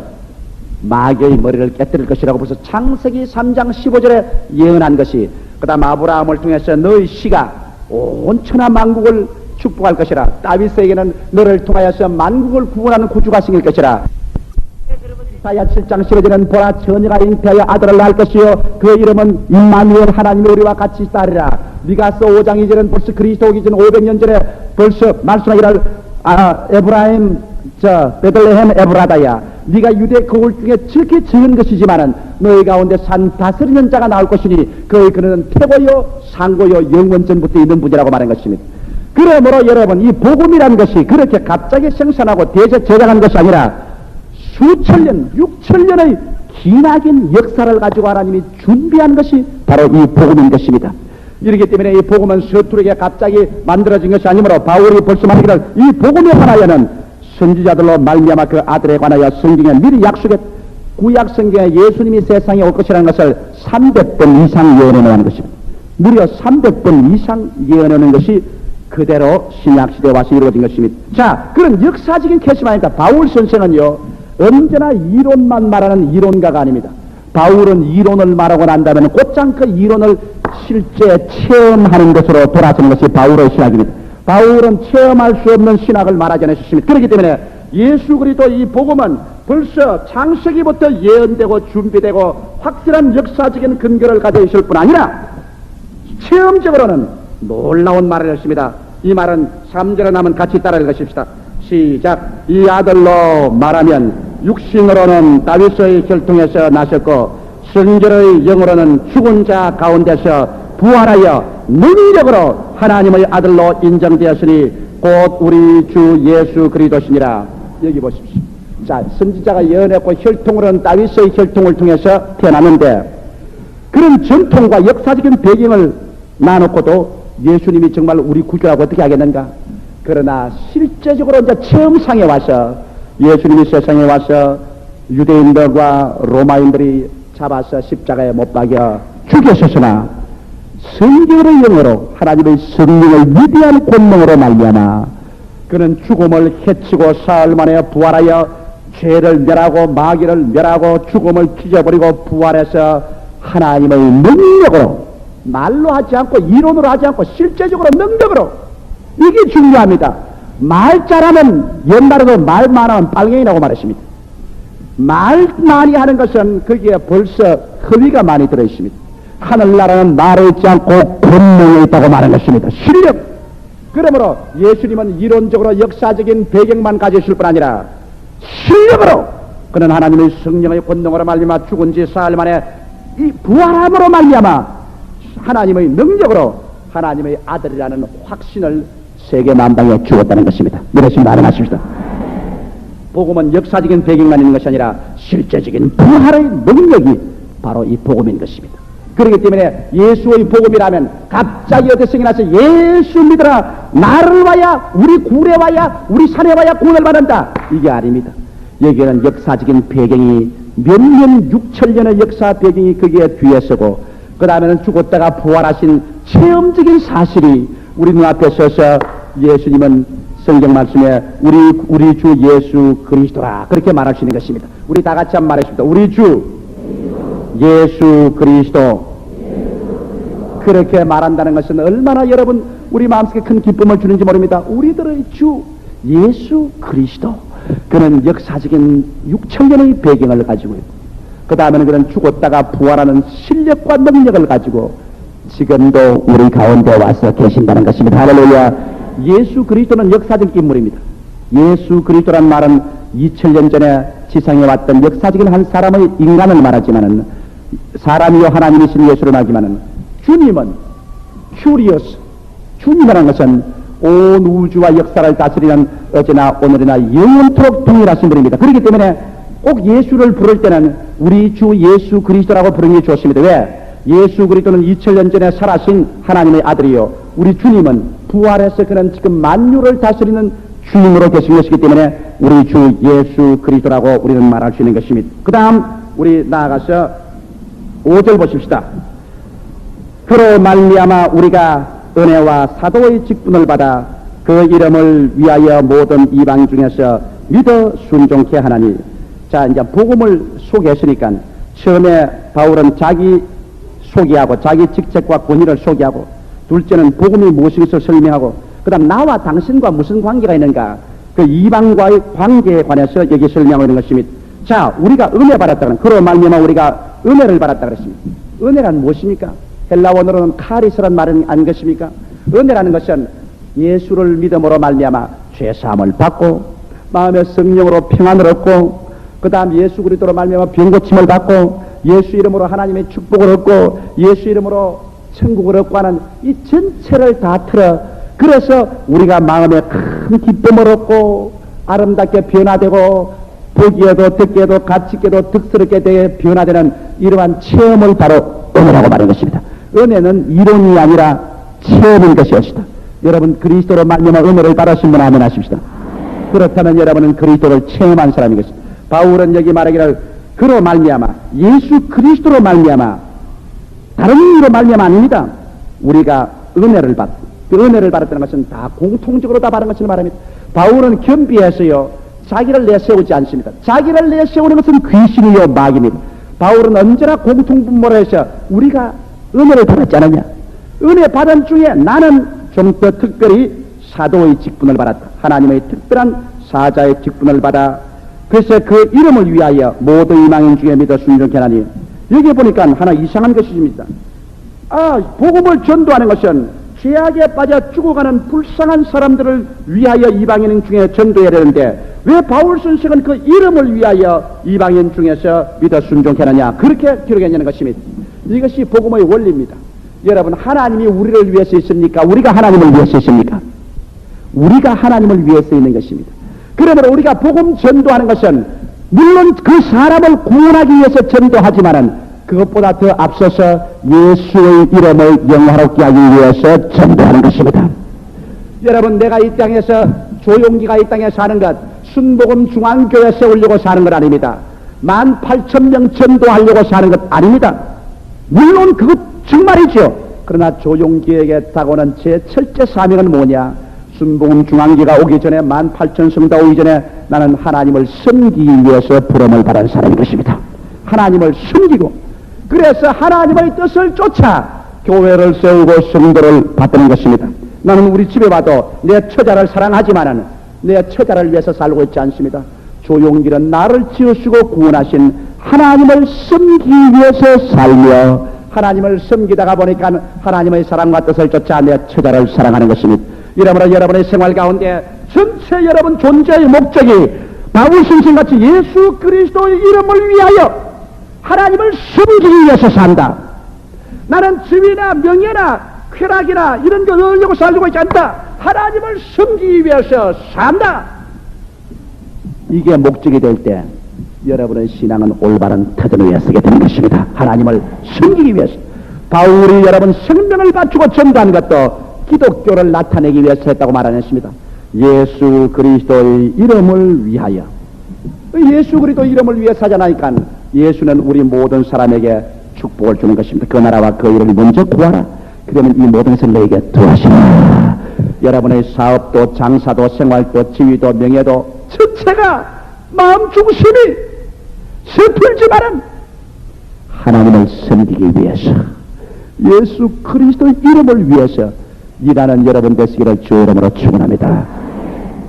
마귀의 머리를 깨뜨릴 것이라고 벌써 창세기 3장 15절에 예언한 것이 그 다음 아브라함을 통해서 너의 씨가 온 천하 만국을 축복할 것이라. 다윗에게는 너를 통하여서 만국을 구원하는 구주가 생길 것이라. 이사야 7장 15절에는 보라 처녀가 잉태하여 아들을 낳을 것이요 그 이름은 임마누엘 하나님이 우리와 같이 있다리라. 미가서 5장 2절은 벌써 그리스도 오기 전 500년 전에 벌써 말씀하기를 에브라임 베들레헴 에브라다야, 네가 유대 거울 중에 지극히 적은 것이지만은 너희 가운데 산 다스리는 자가 나올 것이니 그는 태고요 상고요 영원전부터 있는 분이라고 말한 것입니다. 그러므로 여러분, 이 복음이라는 것이 그렇게 갑자기 생산하고 대세 제작한 것이 아니라 수천년, 6천년의 기나긴 역사를 가지고 하나님이 준비한 것이 바로 이 복음인 것입니다. 이렇기 때문에 이 복음은 서투르게 갑자기 만들어진 것이 아니므로 바울이 벌써 말하기를 이 복음에 관하여는 선지자들로 말미암아 그 아들에 관하여 성경에 미리 약속했 구약 성경에 예수님이 세상에 올 것이라는 것을 300번 이상 예언해 놓은 것입니다. 무려 300번 이상 예언해 놓은 것이 그대로 신약시대에 와서 이루어진 것입니다. 자, 그런 역사적인 캐시마니까 바울 선생은요, 언제나 이론만 말하는 이론가가 아닙니다. 바울은 이론을 말하고 난다면 곧장 그 이론을 실제 체험하는 것으로 돌아서는 것이 바울의 신학입니다. 바울은 체험할 수 없는 신학을 말하지 않으셨습니다. 그렇기 때문에 예수 그리스도 이 복음은 벌써 창세기부터 예언되고 준비되고 확실한 역사적인 근거를 가져 있을 뿐 아니라 체험적으로는 놀라운 말을 했습니다. 이 말은 3절에 나면 같이 따라 읽으십시다. 시작. 이 아들로 말하면 육신으로는 다윗의 혈통에서 나셨고 성결의 영으로는 죽은 자 가운데서 부활하여 능력으로 하나님의 아들로 인정되었으니 곧 우리 주 예수 그리스도시니라. 여기 보십시오. 자, 선지자가 예언했고 혈통으로는 다윗의 혈통을 통해서 태어났는데 그런 전통과 역사적인 배경을 나놓고도 예수님이 정말 우리 구주라고 어떻게 하겠는가? 그러나 실제적으로 이제 체험상에 와서 예수님이 세상에 와서 유대인들과 로마인들이 잡아서 십자가에 못 박여 죽였었으나 성경의 영으로 하나님의 성령의 위대한 권능으로 말미암아 그는 죽음을 해치고 사흘 만에 부활하여 죄를 멸하고 마귀를 멸하고 죽음을 찢어버리고 부활해서 하나님의 능력으로 말로 하지 않고 이론으로 하지 않고 실제적으로 능력으로, 이게 중요합니다. 말 잘하면 옛날에도 말 많으면 빨갱이라고 말했습니다. 말 많이 하는 것은 거기에 벌써 허위가 많이 들어있습니다. 하늘나라는 말에 있지 않고 권능에 있다고 말하는 것입니다. 실력. 그러므로 예수님은 이론적으로 역사적인 배경만 가지실 뿐 아니라 실력으로 그는 하나님의 성령의 권능으로 말미암아 죽은 지 사흘 만에 이 부활함으로 말미암아 하나님의 능력으로 하나님의 아들이라는 확신을 세계 만방에 주었다는 것입니다. 이러시 말씀하십시다. 복음은 역사적인 배경만 있는 것이 아니라 실제적인 부활의 능력이 바로 이 복음인 것입니다. 그렇기 때문에 예수의 복음이라면 갑자기 어디서 생겨나서 예수 믿으라, 나를 와야, 우리 굴에 와야, 우리 산에 와야 구원을 받는다, 이게 아닙니다. 여기에는 역사적인 배경이 몇년 6천년의 역사 배경이 거기에 뒤에 서고 그 다음에는 죽었다가 부활하신 체험적인 사실이 우리 눈앞에 서서 예수님은 성경 말씀에 우리 주 예수 그리스도라 그렇게 말할 수 있는 것입니다. 우리 다 같이 한번 말하십시다. 우리 주 예수 그리스도. 그렇게 말한다는 것은 얼마나 여러분 우리 마음속에 큰 기쁨을 주는지 모릅니다. 우리들의 주 예수 그리스도, 그는 역사적인 6천년의 배경을 가지고 있고 그 다음에는 그는 죽었다가 부활하는 실력과 능력을 가지고 지금도 우리 가운데 와서 계신다는 것입니다. 할렐루야. 예수 그리스도는 역사적 인물입니다. 예수 그리스도란 말은 2000년 전에 지상에 왔던 역사적인 한 사람의 인간을 말하지만은, 사람이요 하나님이신 예수를 말하지만은, 주님은 큐리어스, 주님이라는 것은 온 우주와 역사를 다스리는 어제나 오늘이나 영원토록 동일하신 분입니다. 그렇기 때문에 꼭 예수를 부를 때는 우리 주 예수 그리스도라고 부르는 게 좋습니다. 왜? 예수 그리스도는 2000년 전에 살아신 하나님의 아들이요, 우리 주님은 부활해서 그는 지금 만유를 다스리는 주님으로 계신 것이기 때문에 우리 주 예수 그리스도라고 우리는 말할 수 있는 것입니다. 그 다음 우리 나아가서 5절 보십시다. 그로 말미암아 우리가 은혜와 사도의 직분을 받아 그 이름을 위하여 모든 이방 중에서 믿어 순종케 하나니. 자, 이제 복음을 소개했으니까 처음에 바울은 자기 소개하고 자기 직책과 권위를 소개하고, 둘째는 복음이 무엇인지 설명하고, 그 다음 나와 당신과 무슨 관계가 있는가, 그 이방과의 관계에 관해서 여기 설명하고 있는 것입니다. 자, 우리가 은혜 받았다는, 그로 말미암아 우리가 은혜를 받았다 그랬습니다. 은혜란 무엇입니까? 헬라어로는 카리스란 말은 아닌 것입니까? 은혜라는 것은 예수를 믿음으로 말미암아 죄사함을 받고 마음의 성령으로 평안을 얻고 그 다음 예수 그리스도로 말미암아 병고침을 받고 예수 이름으로 하나님의 축복을 얻고 예수 이름으로 천국을 얻고 하는 이 전체를 다 틀어 그래서 우리가 마음에 큰 기쁨을 얻고 아름답게 변화되고 보기에도 듣기에도 가치있게도 득스럽게 되게 변화되는 이러한 체험을 바로 은혜라고 말하는 것입니다. 은혜는 이론이 아니라 체험인 것이었습니다. 여러분 그리스도로 말미암아 은혜를 받으신 분 아멘 하십시다. 그렇다면 여러분은 그리스도를 체험한 사람인 것입니다. 바울은 여기 말하기를 그로 말미암아 예수 그리스도로 말미암아 다른 이유로 말미암아 아닙니다. 우리가 은혜를 그 은혜를 받았다는 것은 다 공통적으로 다 받은 것을 말합니다. 바울은 겸비해서요 자기를 내세우지 않습니다. 자기를 내세우는 것은 귀신이요 마귀입니다. 바울은 언제나 공통분모로 해서 우리가 은혜를 받았지 않느냐. 은혜 받은 중에 나는 좀 더 특별히 사도의 직분을 받았다. 하나님의 특별한 사자의 직분을 받아 그래서 그 이름을 위하여 모든 이방인 중에 믿어 순종케 하나니 여기 보니까 하나 이상한 것이 있습니다. 복음을 전도하는 것은 죄악에 빠져 죽어가는 불쌍한 사람들을 위하여 이방인 중에 전도해야 되는데 왜 바울 선생은 그 이름을 위하여 이방인 중에서 믿어 순종케 하느냐 그렇게 기록했냐는 것입니다. 이것이 복음의 원리입니다. 여러분 하나님이 우리를 위해서 있습니까? 우리가 하나님을 위해서 있습니까? 우리가 하나님을 위해서 있는 것입니다. 그러므로 우리가 복음 전도하는 것은 물론 그 사람을 구원하기 위해서 전도하지만은 그것보다 더 앞서서 예수의 이름을 영화롭게 하기 위해서 전도하는 것입니다. 여러분 내가 이 땅에서 조용기가 이 땅에 사는 것 순복음 중앙교회 세우려고 사는 것 아닙니다. 18,000명 전도하려고 사는 것 아닙니다. 물론 그것 정말이죠. 그러나 조용기에게 다가오는 제 첫째 사명은 뭐냐? 순복음 중앙교회가 오기 전에 18,000성도 오기 전에 나는 하나님을 섬기기 위해서 부름을 받은 사람인 것입니다. 하나님을 섬기고 그래서 하나님의 뜻을 쫓아 교회를 세우고 성도를 받드는 것입니다. 나는 우리 집에 봐도 내 처자를 사랑하지만은 내 처자를 위해서 살고 있지 않습니다. 조용기는 나를 지으시고 구원하신 하나님을 섬기기 위해서 살며 하나님을 섬기다가 보니까 하나님의 사랑과 뜻을 쫓아 내 처자를 사랑하는 것입니다. 이러므로 여러분의 생활 가운데 전체 여러분 존재의 목적이 바울 선생같이 예수 그리스도의 이름을 위하여 하나님을 섬기기 위해서 산다. 나는 지위나 명예나 쾌락이나 이런 거 얻으려고 살고 있지 않다. 하나님을 섬기기 위해서 산다. 이게 목적이 될 때 여러분의 신앙은 올바른 터전 위에 서게 되는 것입니다. 하나님을 섬기기 위해서. 바울이 여러분 생명을 바치고 전도한 것도 기독교를 나타내기 위해서 했다고 말하셨습니다. 예수 그리스도의 이름을 위하여. 예수 그리스도 이름을 위해 사잖아니까 예수는 우리 모든 사람에게 축복을 주는 것입니다. 그 나라와 그 일을 먼저 구하라. 그러면 이 모든 것을 너에게 더하시라. 여러분의 사업도 장사도 생활도 지위도 명예도 전체가 마음 중심이 슬플지만은 하나님을 섬기기 위해서 예수 그리스도의 이름을 위해서 일하는 여러분 되시기를 주 이름으로 축원합니다.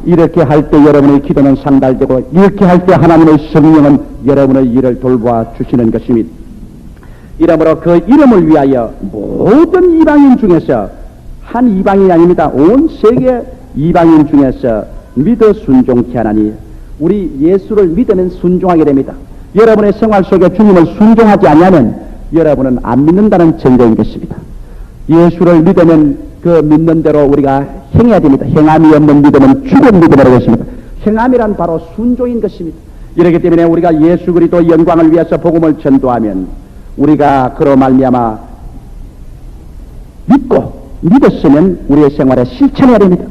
이렇게 할 때 여러분의 기도는 상달되고 이렇게 할 때 하나님의 성령은 여러분의 일을 돌보아 주시는 것입니다. 이러므로 그 이름을 위하여 모든 이방인 중에서 한 이방인이 아닙니다. 온 세계 이방인 중에서 믿어 순종케 하나니 우리 예수를 믿으면 순종하게 됩니다. 여러분의 생활 속에 주님을 순종하지 않으면 여러분은 안 믿는다는 증거인 것입니다. 예수를 믿으면 그 믿는 대로 우리가 행해야 됩니다. 행함이 없는 믿음은 죽은 믿음이라고 했습니다. 행함이란 바로 순종인 것입니다. 이렇기 때문에 우리가 예수 그리스도의 영광을 위해서 복음을 전도하면 우리가 그로 말미암아 믿었으면 우리의 생활에 실천해야 됩니다.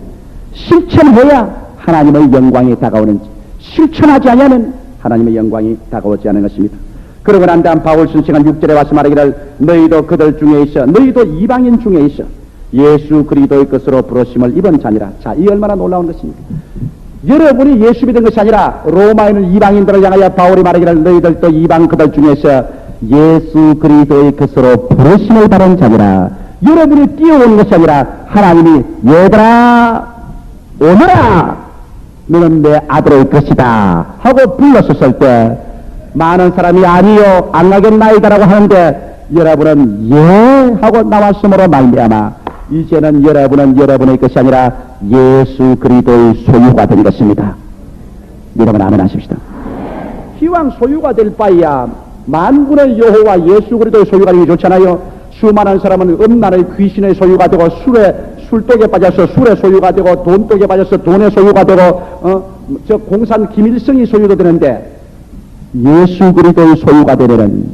실천해야 하나님의 영광이 다가오는지 실천하지 않으면 하나님의 영광이 다가오지 않은 것입니다. 그러고 난 다음 바울 선생은 6절에 와서 말하기를 너희도 그들 중에 있어 너희도 이방인 중에 있어 예수 그리스도의 것으로 부르심을 입은 자니라. 자, 이 얼마나 놀라운 것입니까? 여러분이 예수 믿은 것이 아니라 로마에 있는 이방인들을 향하여 바울이 말하기를 너희들도 이방 그들 중에서 예수 그리스도의 것으로 부르심을 받은 자니라. 여러분이 뛰어오는 것이 아니라 하나님이 얘들아 오너라 너는 내 아들의 것이다 하고 불렀었을 때 많은 사람이 아니요 안 가겠나이다라고 하는데 여러분은 예 하고 나왔으므로 말미암아 이제는 여러분은 여러분의 것이 아니라 예수 그리스도의 소유가 된 것입니다. 여러분 아멘 하십시다. 기왕 소유가 될 바에야 만군의 여호와 예수 그리스도의 소유가 되기 좋잖아요. 수많은 사람은 음란의 귀신의 소유가 되고 술독에 빠져서 술의 소유가 되고 돈독에 빠져서 돈의 소유가 되고 저 공산 김일성이 소유도 되는데 예수 그리스도의 소유가 되려는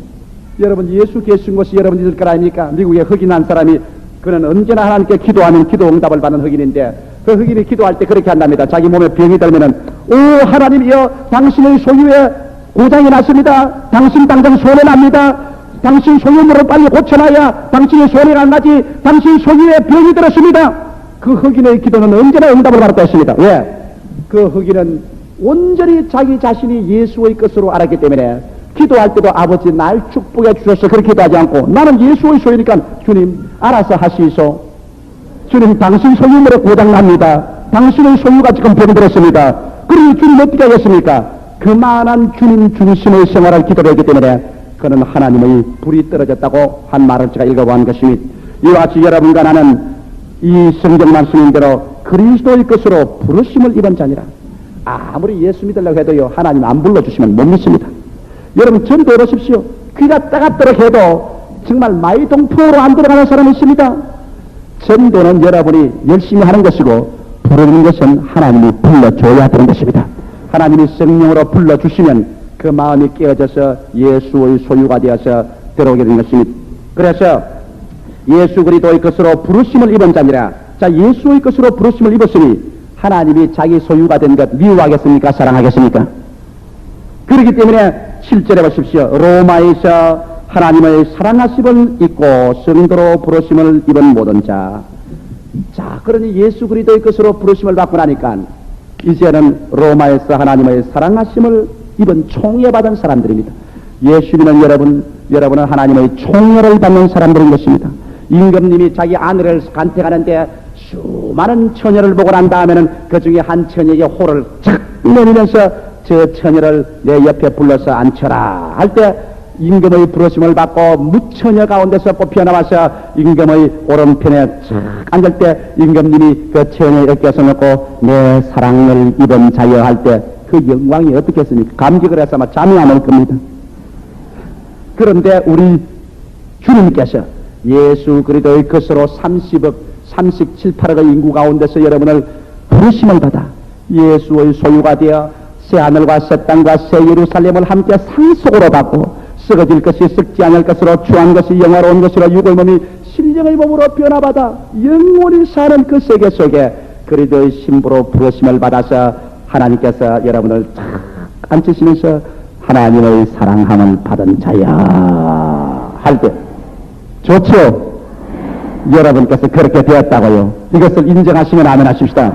여러분 예수 계신 곳이 여러분 있을 거 아닙니까? 미국에 흑인한 사람이 그는 언제나 하나님께 기도하면 기도 응답을 받는 흑인인데 그 흑인이 기도할 때 그렇게 한답니다. 자기 몸에 병이 들면은 오 하나님이여 당신의 소유에 고장이 났습니다. 당신 당장 손해 납니다. 당신 소유물을 빨리 고쳐놔야 당신의 손해가 안 나지. 당신 소유에 병이 들었습니다. 그 흑인의 기도는 언제나 응답을 받았다 했습니다. 왜? 그 흑인은 온전히 자기 자신이 예수의 것으로 알았기 때문에 기도할 때도 아버지 날 축복해 주셔서 그렇게 기도하지 않고 나는 예수의 소유니까 주님 알아서 하시소. 주님 당신 소유물에 고장납니다. 당신의 소유가 지금 병이 들었습니다. 그러니 주님 어떻게 하겠습니까? 그만한 주님 중심의 생활을 기도를 했기 때문에 그는 하나님의 불이 떨어졌다고 한 말을 제가 읽어본 것입니다. 이와 같이 여러분과 나는 이 성경 말씀인 대로 그리스도의 것으로 부르심을 입은 자니라. 아무리 예수 믿으려고 해도요 하나님 안 불러주시면 못 믿습니다. 여러분 전도해 보십시오. 귀가 따갑도록 해도 정말 마이동풍으로 안 들어가는 사람이 있습니다. 전도는 여러분이 열심히 하는 것이고 부르는 것은 하나님이 불러줘야 되는 것입니다. 하나님이 성령으로 불러주시면 그 마음이 깨어져서 예수의 소유가 되어서 들어오게 되는 것입니다. 그래서 예수 그리스도의 것으로 부르심을 입은 자니라. 자, 예수의 것으로 부르심을 입었으니 하나님이 자기 소유가 된 것 미워하겠습니까? 사랑하겠습니까? 그렇기 때문에 7절에 보십시오. 로마에서 하나님의 사랑하심을 입고 성도로 부르심을 입은 모든 자. 자, 그러니 예수 그리스도의 것으로 부르심을 받고 나니까 이제는 로마에서 하나님의 사랑하심을 입은 총애받은 사람들입니다. 예수 믿는 여러분은 하나님의 총애를 받는 사람들인 것입니다. 임금님이 자기 아내를 간택하는데 수많은 처녀를 보고 난 다음에는 그 중에 한 처녀에게 호를 착 내리면서 저 처녀를 내 옆에 불러서 앉혀라 할 때 임금의 부르심을 받고 무처녀 가운데서 뽑혀 나와서 임금의 오른편에 착 앉을 때 임금님이 그 처녀 옆에서 놓고 내 사랑을 입은 자여 할 때 그 영광이 어떻겠습니까? 감격을 해서 아마 잠이 안 올 겁니다. 그런데 우리 주님께서 예수 그리스도의 것으로 37, 8억의 인구 가운데서 여러분을 부르심을 받아 예수의 소유가 되어 새 하늘과 새 땅과 새 예루살렘을 함께 상속으로 받고 썩어질 것이 썩지 않을 것으로 추한 것이 영화로운 것으로 육의 몸이 신령의 몸으로 변화받아 영원히 사는 그 세계 속에 그리스도의 신부로 부르심을 받아서 하나님께서 여러분을 쫙 앉히시면서 하나님의 사랑함을 받은 자야 할 때 좋죠? 여러분께서 그렇게 되었다고요. 이것을 인정하시면 아멘 하십시다.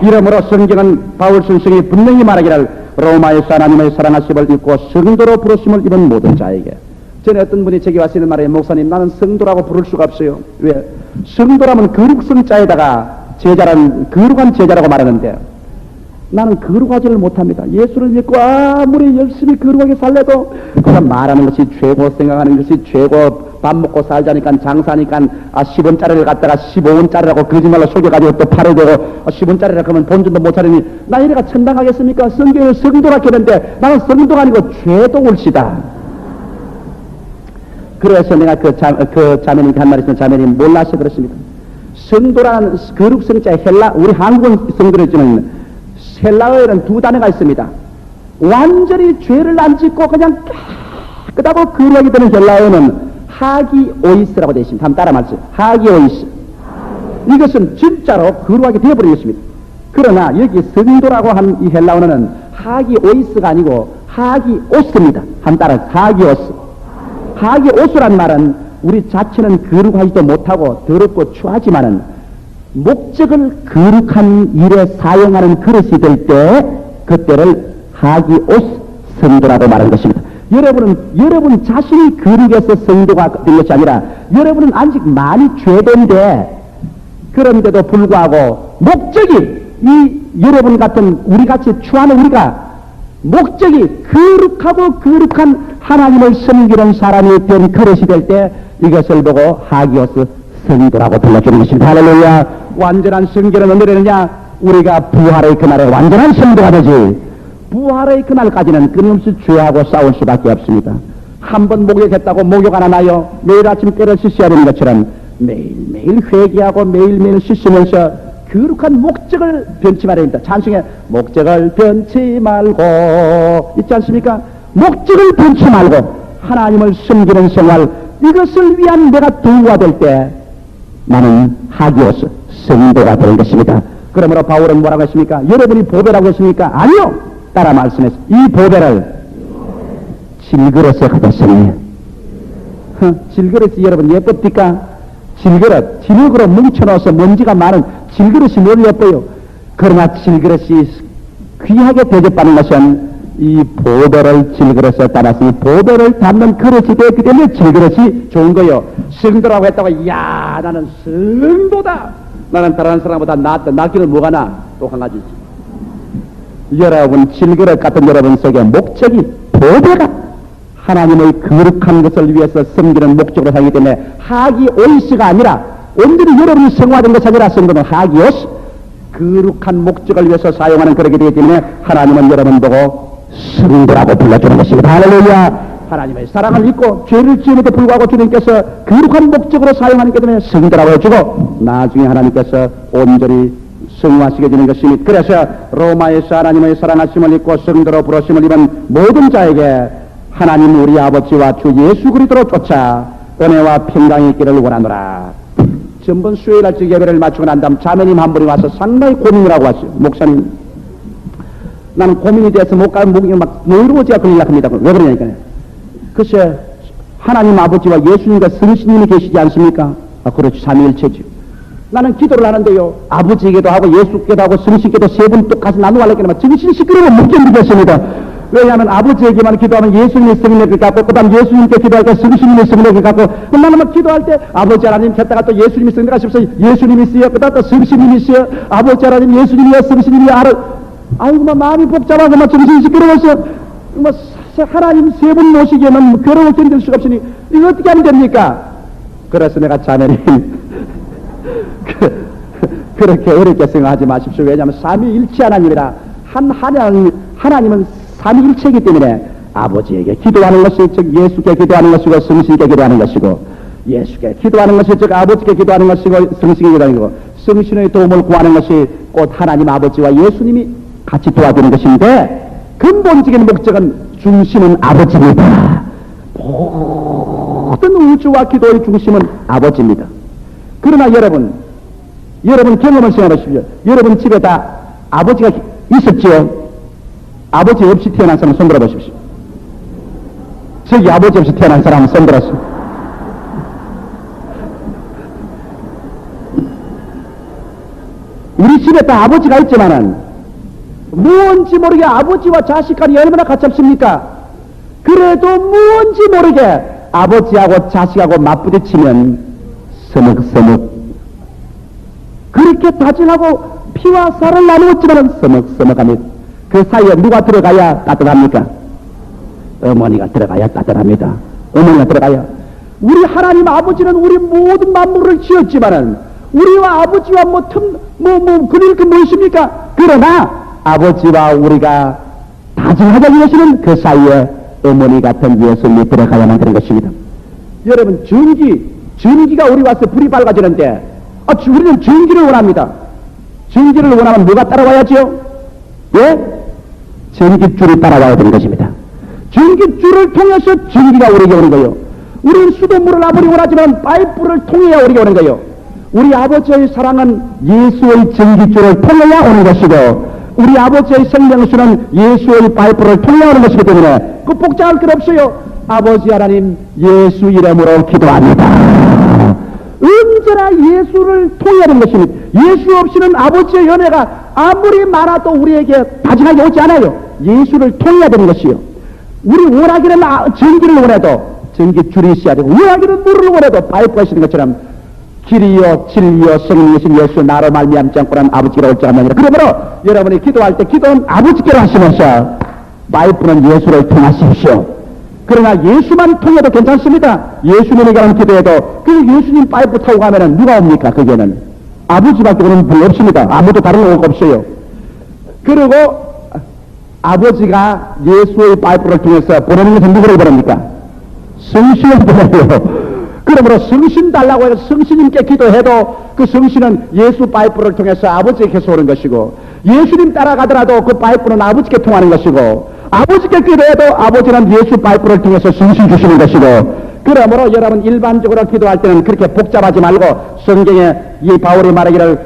이러므로 성경은 바울 선생이 분명히 말하기를 로마에서 하나님의 사랑하심을 입고 성도로 부르심을 입은 모든 자에게. 전에 어떤 분이 제게 와서 이런 말이에요. 목사님 나는 성도라고 부를 수가 없어요. 왜? 성도라면 거룩성자에다가 제자라는 거룩한 제자라고 말하는데 나는 거룩하지를 못합니다. 예수를 믿고 아무리 열심히 거룩하게 살려도 그냥 말하는 것이 죄고 생각하는 것이 죄고 밥 먹고 살자니까 장사니까 10원짜리를 갖다가 15원짜리라고 거짓말로 속여가지고 또 팔아야 되고 10원짜리라 그러면 본전도 못 차리니 나 이래가 천당하겠습니까? 성경을 성도라 했는데 나는 성도가 아니고 죄도올시다. 그래서 내가 그 자매님께 한 말 있으면 자매님 몰라서 그렇습니다. 성도라는 거룩성자 우리 한국은 성도였지만 헬라어에는 두 단어가 있습니다. 완전히 죄를 안 짓고 그냥 깨끗하고 거룩하게 되는 헬라어는 하기오이스라고 되어 있습니다. 한번 따라 말씀. 하기오이스. 이것은 진짜로 거룩하게 되어버리겠습니다. 그러나 여기 성도라고 한 이 헬라어는 하기오이스가 아니고 하기오스입니다. 한번 따라 하기오스. 하기오스란 말은 우리 자체는 거룩하지도 못하고 더럽고 추하지만은 목적을 거룩한 일에 사용하는 그릇이 될 때 그때를 하기오스 성도라고 말하는 것입니다. 여러분 자신이 거룩해서 성도가 된 것이 아니라 여러분은 아직 많이 죄된데 그런데도 불구하고 목적이 이 여러분 같은 우리같이 추하는 우리가 목적이 거룩하고 거룩한 하나님을 섬기는 사람이 된 그릇이 될 때 이것을 보고 하기오스 성도라고 불러주는 것입니다. 할렐루야. 완전한 성결은 언제 되느냐? 우리가 부활의 그날에 완전한 성도가 되지. 부활의 그날까지는 끊임없이 죄하고 싸울 수밖에 없습니다. 한 번 목욕했다고 목욕 안 하나요? 매일 아침 뼈를 씻어야 되는 것처럼 매일매일 회개하고 매일매일 씻으면서 거룩한 목적을 변치 말아야 됩니다. 찬송에 목적을 변치 말고 있지 않습니까? 목적을 변치 말고 하나님을 섬기는 생활, 이것을 위한 내가 도구가 될 때 나는 하기오스 성도가 되는 것입니다. 그러므로 바울은 뭐라고 했습니까? 여러분이 보배라고 했습니까? 아니요! 따라 말씀했어. 이 보배를 질그릇에 가졌으니 질그릇이 여러분 예쁩니까? 질그릇, 진흙으로 뭉쳐넣어서 먼지가 많은 질그릇이 뭘 예뻐요? 그러나 질그릇이 귀하게 대접받는 것은 이 보배를 질그릇에 담았으니 보배를 담는 그릇이 되기 때문에 질그릇이 좋은 거요. 성도라고 했다고 이야 나는 성도다, 나는 다른 사람보다 낫다, 낫기는 뭐가 나? 또 한 가지지. 여러분 질그릇 같은 여러분 속에 목적이 보배가 하나님의 거룩한 것을 위해서 섬기는 목적으로 하기 때문에 하기오이스가 아니라 온전히 여러분이 성화된 것이 아니라 성도는 하기오스 거룩한 목적을 위해서 사용하는 그렇게 되기 때문에 하나님은 여러분 보고 성도라고 불러주는 것입니다. 할렐루야. 하나님의 사랑을 믿고 죄를 지음에도 불구하고 주님께서 거룩한 목적으로 사용하는 것 때문에 성도라고 해주고 나중에 하나님께서 온전히 성화시켜 주는 것이니, 그래서 로마에서 하나님의 사랑하심을 입고 성도로 부르심을 입은 모든 자에게 하나님 우리 아버지와 주 예수 그리스도로 쫓아 은혜와 평강이 있기를 원하노라. 전번 수요일 날 예배를 마치고 난 다음 자매님 한 분이 와서 상당히 고민이라고 하시오. 목사님 나는 고민이 돼서 못 가면 목이 막 노이로지가 걸리려고 합니다. 왜 그러냐니까요. 글쎄 하나님 아버지와 예수님과 성신님이 계시지 않습니까? 아, 그렇지. 삼위일체죠. 나는 기도를 하는데요, 아버지에게도 하고 예수께도 하고 성신께도 세 분 똑같이 나누어 하려니까 정신이 시끄러우면 못 견디겠습니다. 왜냐하면 아버지에게만 기도하면 예수님의 성령을 갖고, 그 다음 예수님께 기도할 때 성신님의 성령을 갖고, 나는 막 기도할 때 아버지 하나님 켰다가 또 예수님이 성령 하셔서 예수님이 있어요. 그 다음 또 성신님이 있어요. 아버지 하나님 예수님이요 성신님이 알아. 아이고 막 마음이 복잡하고 막 정신이 시끄러워서 뭐 하나님 세 분 모시기에는 괴로워 견딜 수가 없으니 이거 어떻게 하면 됩니까? 그래서 내가 자매님 그렇게 어렵게 생각하지 마십시오. 왜냐하면 삼위일체 하나님이라 하나님은 삼위일체이기 때문에 아버지에게 기도하는 것이 즉 예수께 기도하는 것이고 성신께 기도하는 것이고, 예수께 기도하는 것이 즉 아버지께 기도하는 것이고 성신께 기도하는 것이고, 성신의 도움을 구하는 것이 곧 하나님 아버지와 예수님이 같이 도와주는 것인데, 근본적인 목적은 중심은 아버지입니다. 모든 우주와 기도의 중심은 아버지입니다. 그러나 여러분 경험을 생각하십시오. 여러분 집에 다 아버지가 있었지요? 아버지 없이 태어난 사람 손 들어보십시오. 저기 아버지 없이 태어난 사람은 손 들었습니다. 우리 집에 다 아버지가 있지만은 무언지 모르게 아버지와 자식 간이 얼마나 가깝습니까? 그래도 무언지 모르게 아버지하고 자식하고 맞부딪히면 서먹서먹, 그렇게 다짐하고 피와 살을 나누었지만 서먹서먹합니다. 그 사이에 누가 들어가야 따뜻합니까? 어머니가 들어가야 따뜻합니다. 어머니가 들어가야. 우리 하나님 아버지는 우리 모든 만물을 지었지만은 우리와 아버지와 그릴 게 뭐 있습니까? 그러나 아버지와 우리가 다짐하자는 것은 그 사이에 어머니 같은 예수님이 들어가야만 되는 것입니다. 여러분 전기가 우리 와서 불이 밝아지는데 우리는 전기를 원합니다. 전기를 원하면 뭐가 따라와야지요? 예? 전기줄이 따라와야 되는 것입니다. 전기줄을 통해서 전기가 우리에게 오는 거예요. 우리는 수돗물을 아무리 원하지만 파이프를 통해야 우리에게 오는 거예요. 우리 아버지의 사랑은 예수의 전기줄을 통해야 오는 것이고, 우리 아버지의 생명수는 예수의 파이프를 통해야 오는 것이기 때문에 그 복잡할 것 없어요. 아버지 하나님 예수 이름으로 기도합니다. 언제나 예수를 통해야 하는 것입니다. 예수 없이는 아버지의 연애가 아무리 많아도 우리에게 다정하게 오지 않아요. 예수를 통해야 되는 것이요. 우리 원하기는 전기를 원해도 전기줄이 있어야 되고, 원하기는 물을 원해도 파이프가 있는 것처럼 길이요 진리요 성령이신 예수 나로 말미암지 않고는 아버지께로 올 줄 아느니라. 그러므로 여러분이 기도할 때 기도는 아버지께로 하시면서 파이프는 예수를 통하십시오. 그러나 예수만 통해도 괜찮습니다. 예수님에게 하는 기도해도 그 예수님 파이프 타고 가면은 누가 옵니까? 거기에는 아버지밖에 오는 분이 없습니다. 아무도 다른 거 없어요. 그리고 아버지가 예수의 파이프를 통해서 보내는 것은 누구를 보냅니까? 성신을 보내요. 그러므로 성신 달라고 해서 성신님께 기도해도 그 성신은 예수 파이프를 통해서 아버지에게서 오는 것이고, 예수님 따라가더라도 그 파이프는 아버지께 통하는 것이고, 아버지께 기도해도 아버지는 예수 파이프를 통해서 성신 주시는 것이고, 그러므로 여러분 일반적으로 기도할 때는 그렇게 복잡하지 말고 성경에 이 바울이 말하기를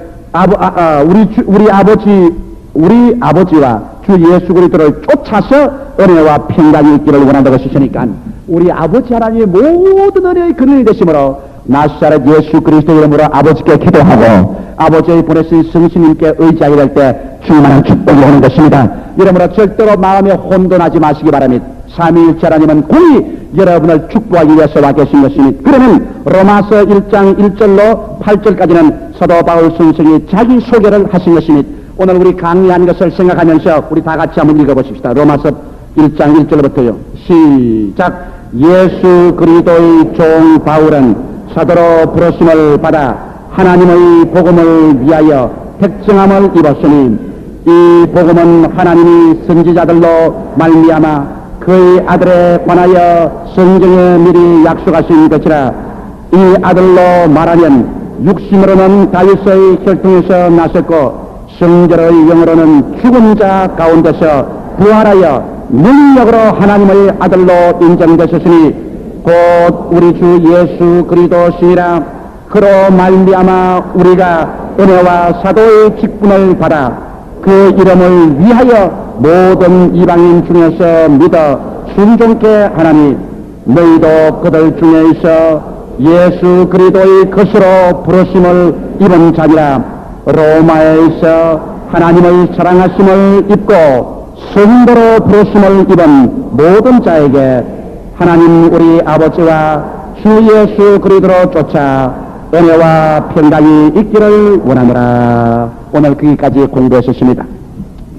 우리 아버지와 주 예수 그리스도를 쫓아서 은혜와 평강이 있기를 원한다고 하시니까, 우리 아버지 하나님의 모든 은혜의 근원이 되심으로 나사렛 예수 그리스도 이름으로 아버지께 기도하고 아버지의 보내신 성신님께 의지하게 될 때 충만한 축복이 오는 것입니다. 이러므로 절대로 마음에 혼돈하지 마시기 바랍니다. 삼위일체 하나님은 공히 여러분을 축복하기 위해서 와 계신 것입니다. 그러면 로마서 1장 1절로 8절까지는 사도 바울 선생이 자기 소개를 하신 것입니다. 오늘 우리 강의한 것을 생각하면서 우리 다 같이 한번 읽어보십시다. 로마서 1장 1절부터요. 시작. 예수 그리스도의 종 바울은 사도로 부르심을 받아 하나님의 복음을 위하여 택정함을 입었으니, 이 복음은 하나님이 선지자들로 말미암아 그의 아들에 관하여 성경에 미리 약속하신 것이라. 이 아들로 말하면 육신으로는 다윗의 혈통에서 나섰고 성결의 영으로는 죽은 자 가운데서 부활하여 능력으로 하나님의 아들로 인정되셨으니 곧 우리 주 예수 그리스도시니라. 그로 말미암아 우리가 은혜와 사도의 직분을 받아 그 이름을 위하여 모든 이방인 중에서 믿어 순종케 하나니, 너희도 그들 중에서 예수 그리스도의 것으로 부르심을 입은 자니라. 로마에서 하나님의 사랑하심을 입고 성도로 부르심을 입은 모든 자에게 하나님 우리 아버지와 주 예수 그리스도로 쫓아 은혜와 평강이 있기를 원하노라. 오늘 거기까지 공부했었습니다.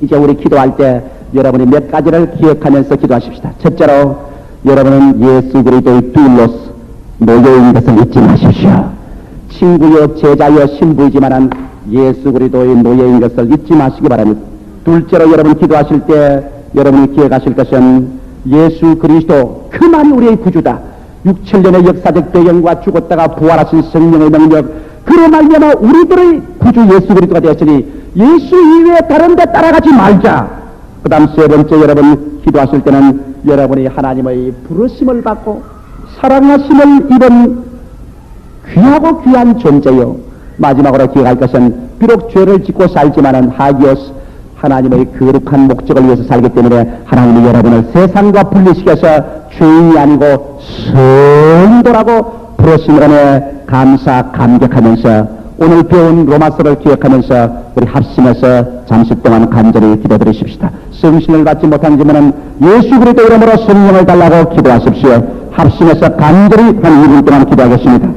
이제 우리 기도할 때 여러분이 몇 가지를 기억하면서 기도하십시다. 첫째로, 여러분은 예수 그리스도의 둘로서 노예인 것을 잊지 마십시오. 친구여 제자여 신부이지만은 예수 그리스도의 노예인 것을 잊지 마시기 바랍니다. 둘째로, 여러분 기도하실 때 여러분이 기억하실 것은 예수 그리스도 그만이 우리의 구주다. 6,7년의 역사적 배경과 죽었다가 부활하신 성령의 능력, 그로 말미암아 우리들의 구주 예수 그리스도가 되었으니 예수 이외에 다른 데 따라가지 말자. 그 다음 세 번째, 여러분 기도하실 때는 여러분이 하나님의 부르심을 받고 사랑하심을 입은 귀하고 귀한 존재요. 마지막으로 기억할 것은 비록 죄를 짓고 살지만은 하기오스 하나님의 거룩한 목적을 위해서 살기 때문에 하나님이 여러분을 세상과 분리시켜서 죄인이 아니고 성도라고 부르심을 하며 감격하면서 오늘 배운 로마서를 기억하면서 우리 합심해서 잠시 동안 간절히 기도드리십시다. 성신을 받지 못한지면은 예수 그리스도 이름으로 성령을 달라고 기도하십시오. 합심해서 간절히 한 2분 동안 기도하겠습니다.